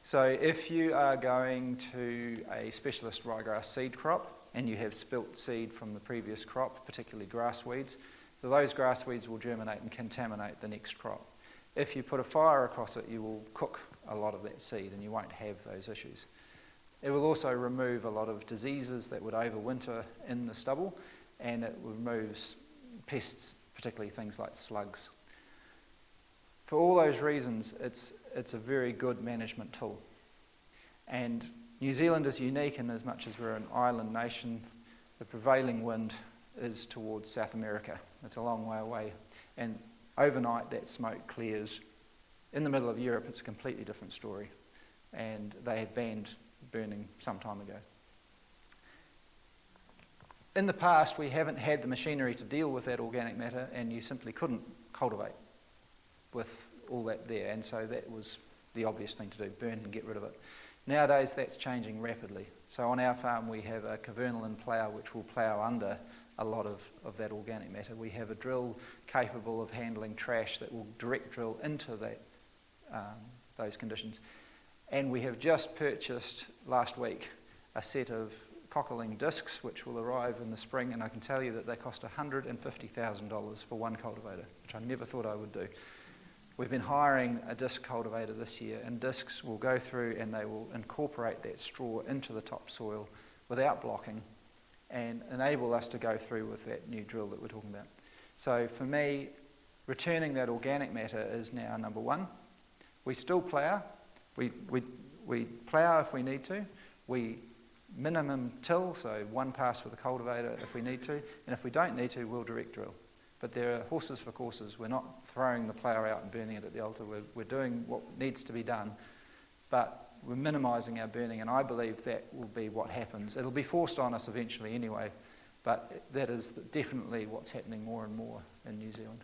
Speaker 3: So if you are going to a specialist ryegrass seed crop and you have spilt seed from the previous crop, particularly grass weeds, so those grass weeds will germinate and contaminate the next crop. If you put a fire across it, you will cook a lot of that seed and you won't have those issues. It will also remove a lot of diseases that would overwinter in the stubble, and it removes pests, particularly things like slugs. For all those reasons, it's a very good management tool. And New Zealand is unique in as much as we're an island nation. The prevailing wind is towards South America. It's a long way away. And overnight that smoke clears. In the middle of Europe, it's a completely different story. And they had banned burning some time ago. In the past, we haven't had the machinery to deal with that organic matter, and you simply couldn't cultivate with all that there, and so that was the obvious thing to do, burn and get rid of it. Nowadays that's changing rapidly. So on our farm we have a cavernolan plough which will plough under a lot of that organic matter. We have a drill capable of handling trash that will direct drill into that, those conditions. And we have just purchased last week a set of cockerling discs which will arrive in the spring, and I can tell you that they cost $150,000 for one cultivator, which I never thought I would do. We've been hiring a disc cultivator this year, and discs will go through and they will incorporate that straw into the topsoil without blocking and enable us to go through with that new drill that we're talking about. So for me, returning that organic matter is now number one. We still plough. We plough if we need to. We minimum till, so one pass with a cultivator if we need to, and if we don't need to, we'll direct drill. But there are horses for courses. We're not throwing the plough out and burning it at the altar. We're doing what needs to be done, but we're minimising our burning, and I believe that will be what happens. It'll be forced on us eventually anyway, but that is definitely what's happening more and more in New Zealand.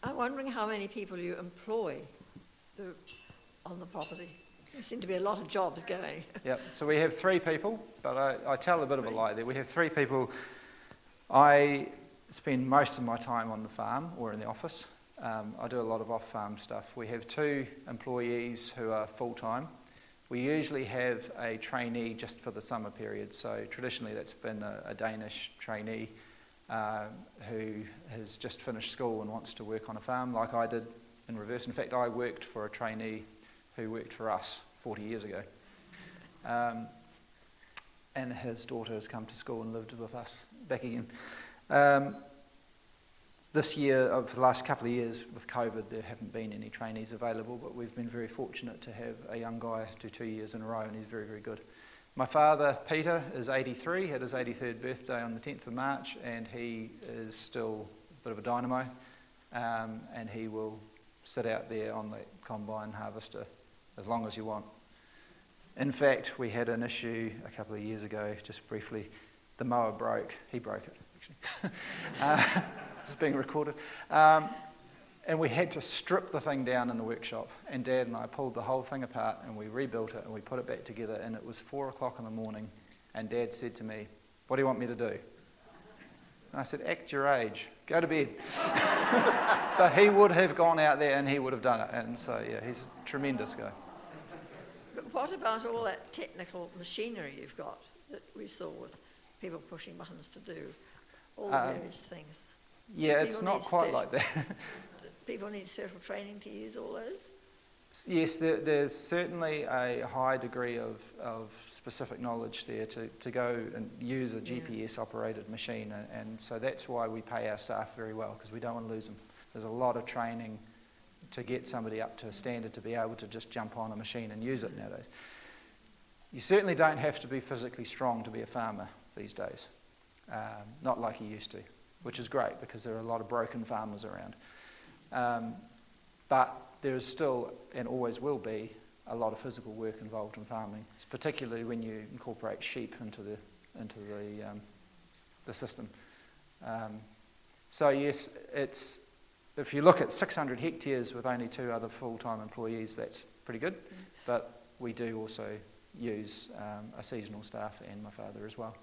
Speaker 5: I'm wondering how many people you employ on the property. There seem to be a lot of jobs going.
Speaker 3: Yep, so we have 3 people, but I tell a bit of a lie there. We have 3 people. I spend most of my time on the farm or in the office. I do a lot of off-farm stuff. We have 2 employees who are full-time. We usually have a trainee just for the summer period, so traditionally that's been a Danish trainee who has just finished school and wants to work on a farm like I did in reverse. In fact, I worked for a trainee who worked for us 40 years ago. And his daughter has come to school and lived with us back again. This year, for the last couple of years with COVID, there haven't been any trainees available, but we've been very fortunate to have a young guy do 2 years in a row, and he's very, very good. My father, Peter, is 83, had his 83rd birthday on the 10th of March, and he is still a bit of a dynamo, and he will sit out there on the combine harvester as long as you want. In fact, we had an issue a couple of years ago, just briefly. The mower broke. He broke it, actually. This is being recorded. And we had to strip the thing down in the workshop, and Dad and I pulled the whole thing apart and we rebuilt it and we put it back together, and it was 4 o'clock in the morning, and Dad said to me, "What do you want me to do?" And I said, "Act your age, go to bed." But he would have gone out there and he would have done it, and so yeah, he's a tremendous guy.
Speaker 5: But what about all that technical machinery you've got that we saw with people pushing buttons to do all the various things?
Speaker 3: Yeah, it's not quite like that.
Speaker 5: People need special training to use all those?
Speaker 3: Yes, there's certainly a high degree of specific knowledge there to go and use a GPS-operated machine, and so that's why we pay our staff very well, because we don't want to lose them. There's a lot of training to get somebody up to a standard to be able to just jump on a machine and use it nowadays. You certainly don't have to be physically strong to be a farmer these days, not like you used to, which is great because there are a lot of broken farmers around. But there is still, and always will be, a lot of physical work involved in farming, particularly when you incorporate sheep into the system. So yes, if you look at 600 hectares with only 2 other full-time employees, that's pretty good. But we do also use a seasonal staff and my father as well.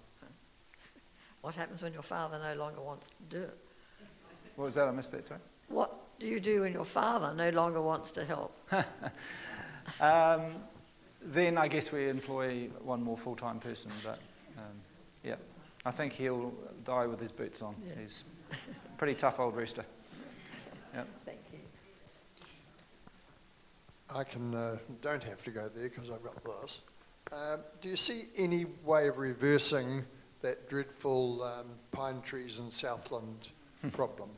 Speaker 5: What happens when your father no longer wants to do it?
Speaker 3: What was that? I missed that, sorry.
Speaker 5: What do you do when your father no longer wants to help?
Speaker 3: Then I guess we employ one more full-time person, but yeah, I think he'll die with his boots on.
Speaker 5: Yeah.
Speaker 3: He's a pretty tough old rooster. Yep.
Speaker 5: Thank you.
Speaker 1: I don't have to go there because I've got this. Do you see any way of reversing that dreadful pine trees in Southland problem?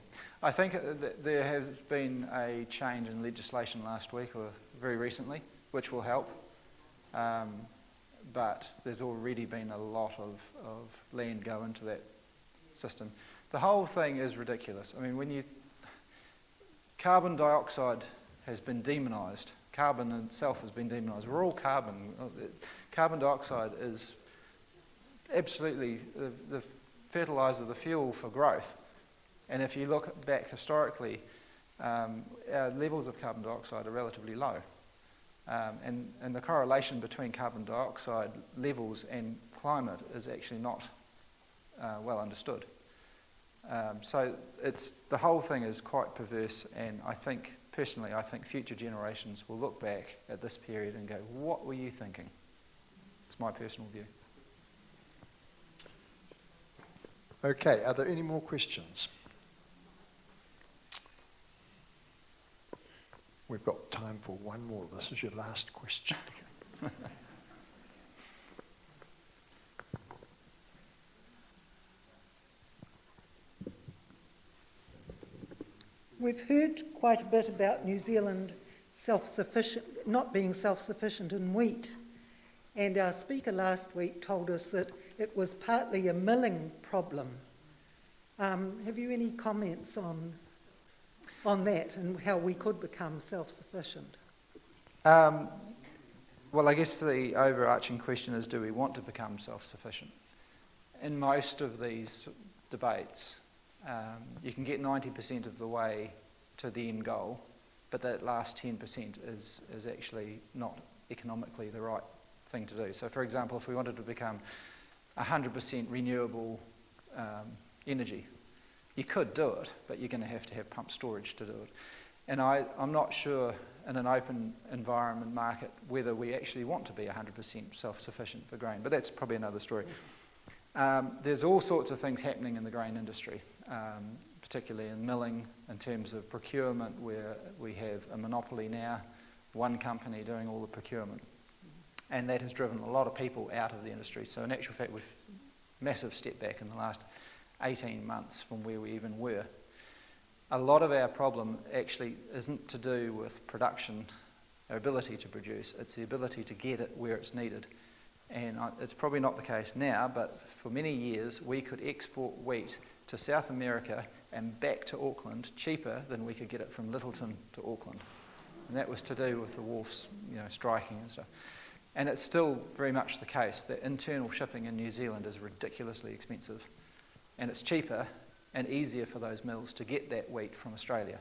Speaker 3: I think there has been a change in legislation last week or very recently, which will help. But there's already been a lot of land go into that system. The whole thing is ridiculous. I mean, carbon dioxide has been demonised. Carbon itself has been demonised. We're all carbon. Carbon dioxide is absolutely the fertiliser, the fuel for growth. And if you look back historically, our levels of carbon dioxide are relatively low. And the correlation between carbon dioxide levels and climate is actually not well understood. So the whole thing is quite perverse, and I think future generations will look back at this period and go, what were you thinking? It's my personal view.
Speaker 1: Okay, are there any more questions? We've got time for one more. This is your last question.
Speaker 6: We've heard quite a bit about New Zealand not being self-sufficient in wheat. And our speaker last week told us that it was partly a milling problem. Have you any comments on that and how we could become self-sufficient?
Speaker 3: Well, I guess the overarching question is, do we want to become self-sufficient? In most of these debates, you can get 90% of the way to the end goal, but that last 10% is actually not economically the right thing to do. So, for example, if we wanted to become 100% renewable energy, you could do it, but you're going to have pumped storage to do it. And I'm not sure in an open environment market whether we actually want to be 100% self-sufficient for grain, but that's probably another story. There's all sorts of things happening in the grain industry, particularly in milling, in terms of procurement, where we have a monopoly now, one company doing all the procurement. And that has driven a lot of people out of the industry. So in actual fact, we've massive step back in the last 18 months from where we even were. A lot of our problem actually isn't to do with production, our ability to produce, it's the ability to get it where it's needed. And it's probably not the case now, but for many years we could export wheat to South America and back to Auckland cheaper than we could get it from Lyttelton to Auckland. And that was to do with the wharfs, striking and stuff. And it's still very much the case that internal shipping in New Zealand is ridiculously expensive. And it's cheaper and easier for those mills to get that wheat from Australia.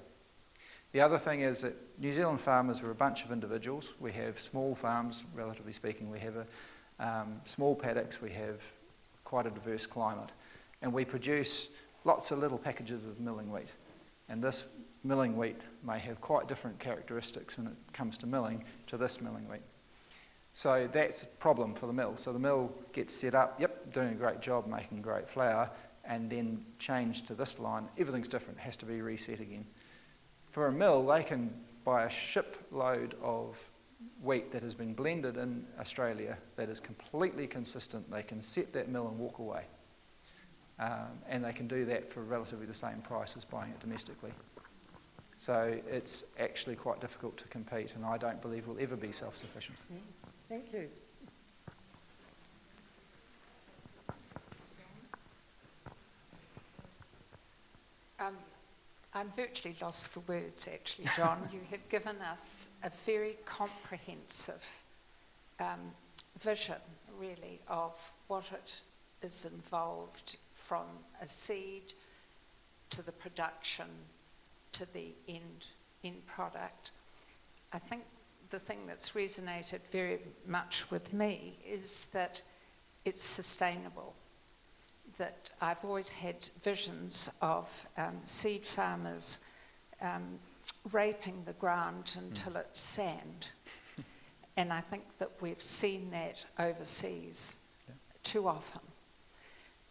Speaker 3: The other thing is that New Zealand farmers are a bunch of individuals. We have small farms, relatively speaking. We have small paddocks. We have quite a diverse climate. And we produce lots of little packages of milling wheat. And this milling wheat may have quite different characteristics when it comes to milling to this milling wheat. So that's a problem for the mill. So the mill gets set up, doing a great job, making great flour, and then changed to this line. Everything's different, it has to be reset again. For a mill, they can buy a shipload of wheat that has been blended in Australia that is completely consistent. They can set that mill and walk away. And they can do that for relatively the same price as buying it domestically. So it's actually quite difficult to compete, and I don't believe we'll ever be self-sufficient.
Speaker 6: Thank you.
Speaker 7: I'm virtually lost for words, actually, John. You have given us a very comprehensive vision, really, of what it is involved from a seed to the production, to the end product. I think the thing that's resonated very much with me is that it's sustainable, that I've always had visions of seed farmers raping the ground until it's sand. And I think that we've seen that overseas too often.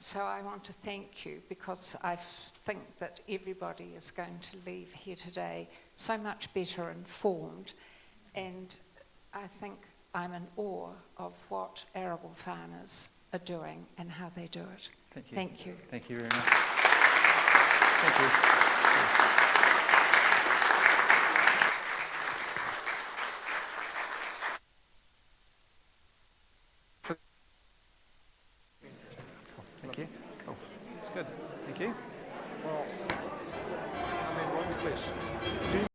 Speaker 7: So I want to thank you, because I think that everybody is going to leave here today so much better informed, and I think I'm in awe of what arable farmers are doing and how they do it.
Speaker 3: Thank you.
Speaker 7: Thank you.
Speaker 3: Thank you very much. Thank you. Thank you. Cool. That's good. Thank you.
Speaker 1: Well, I mean, one question. Do you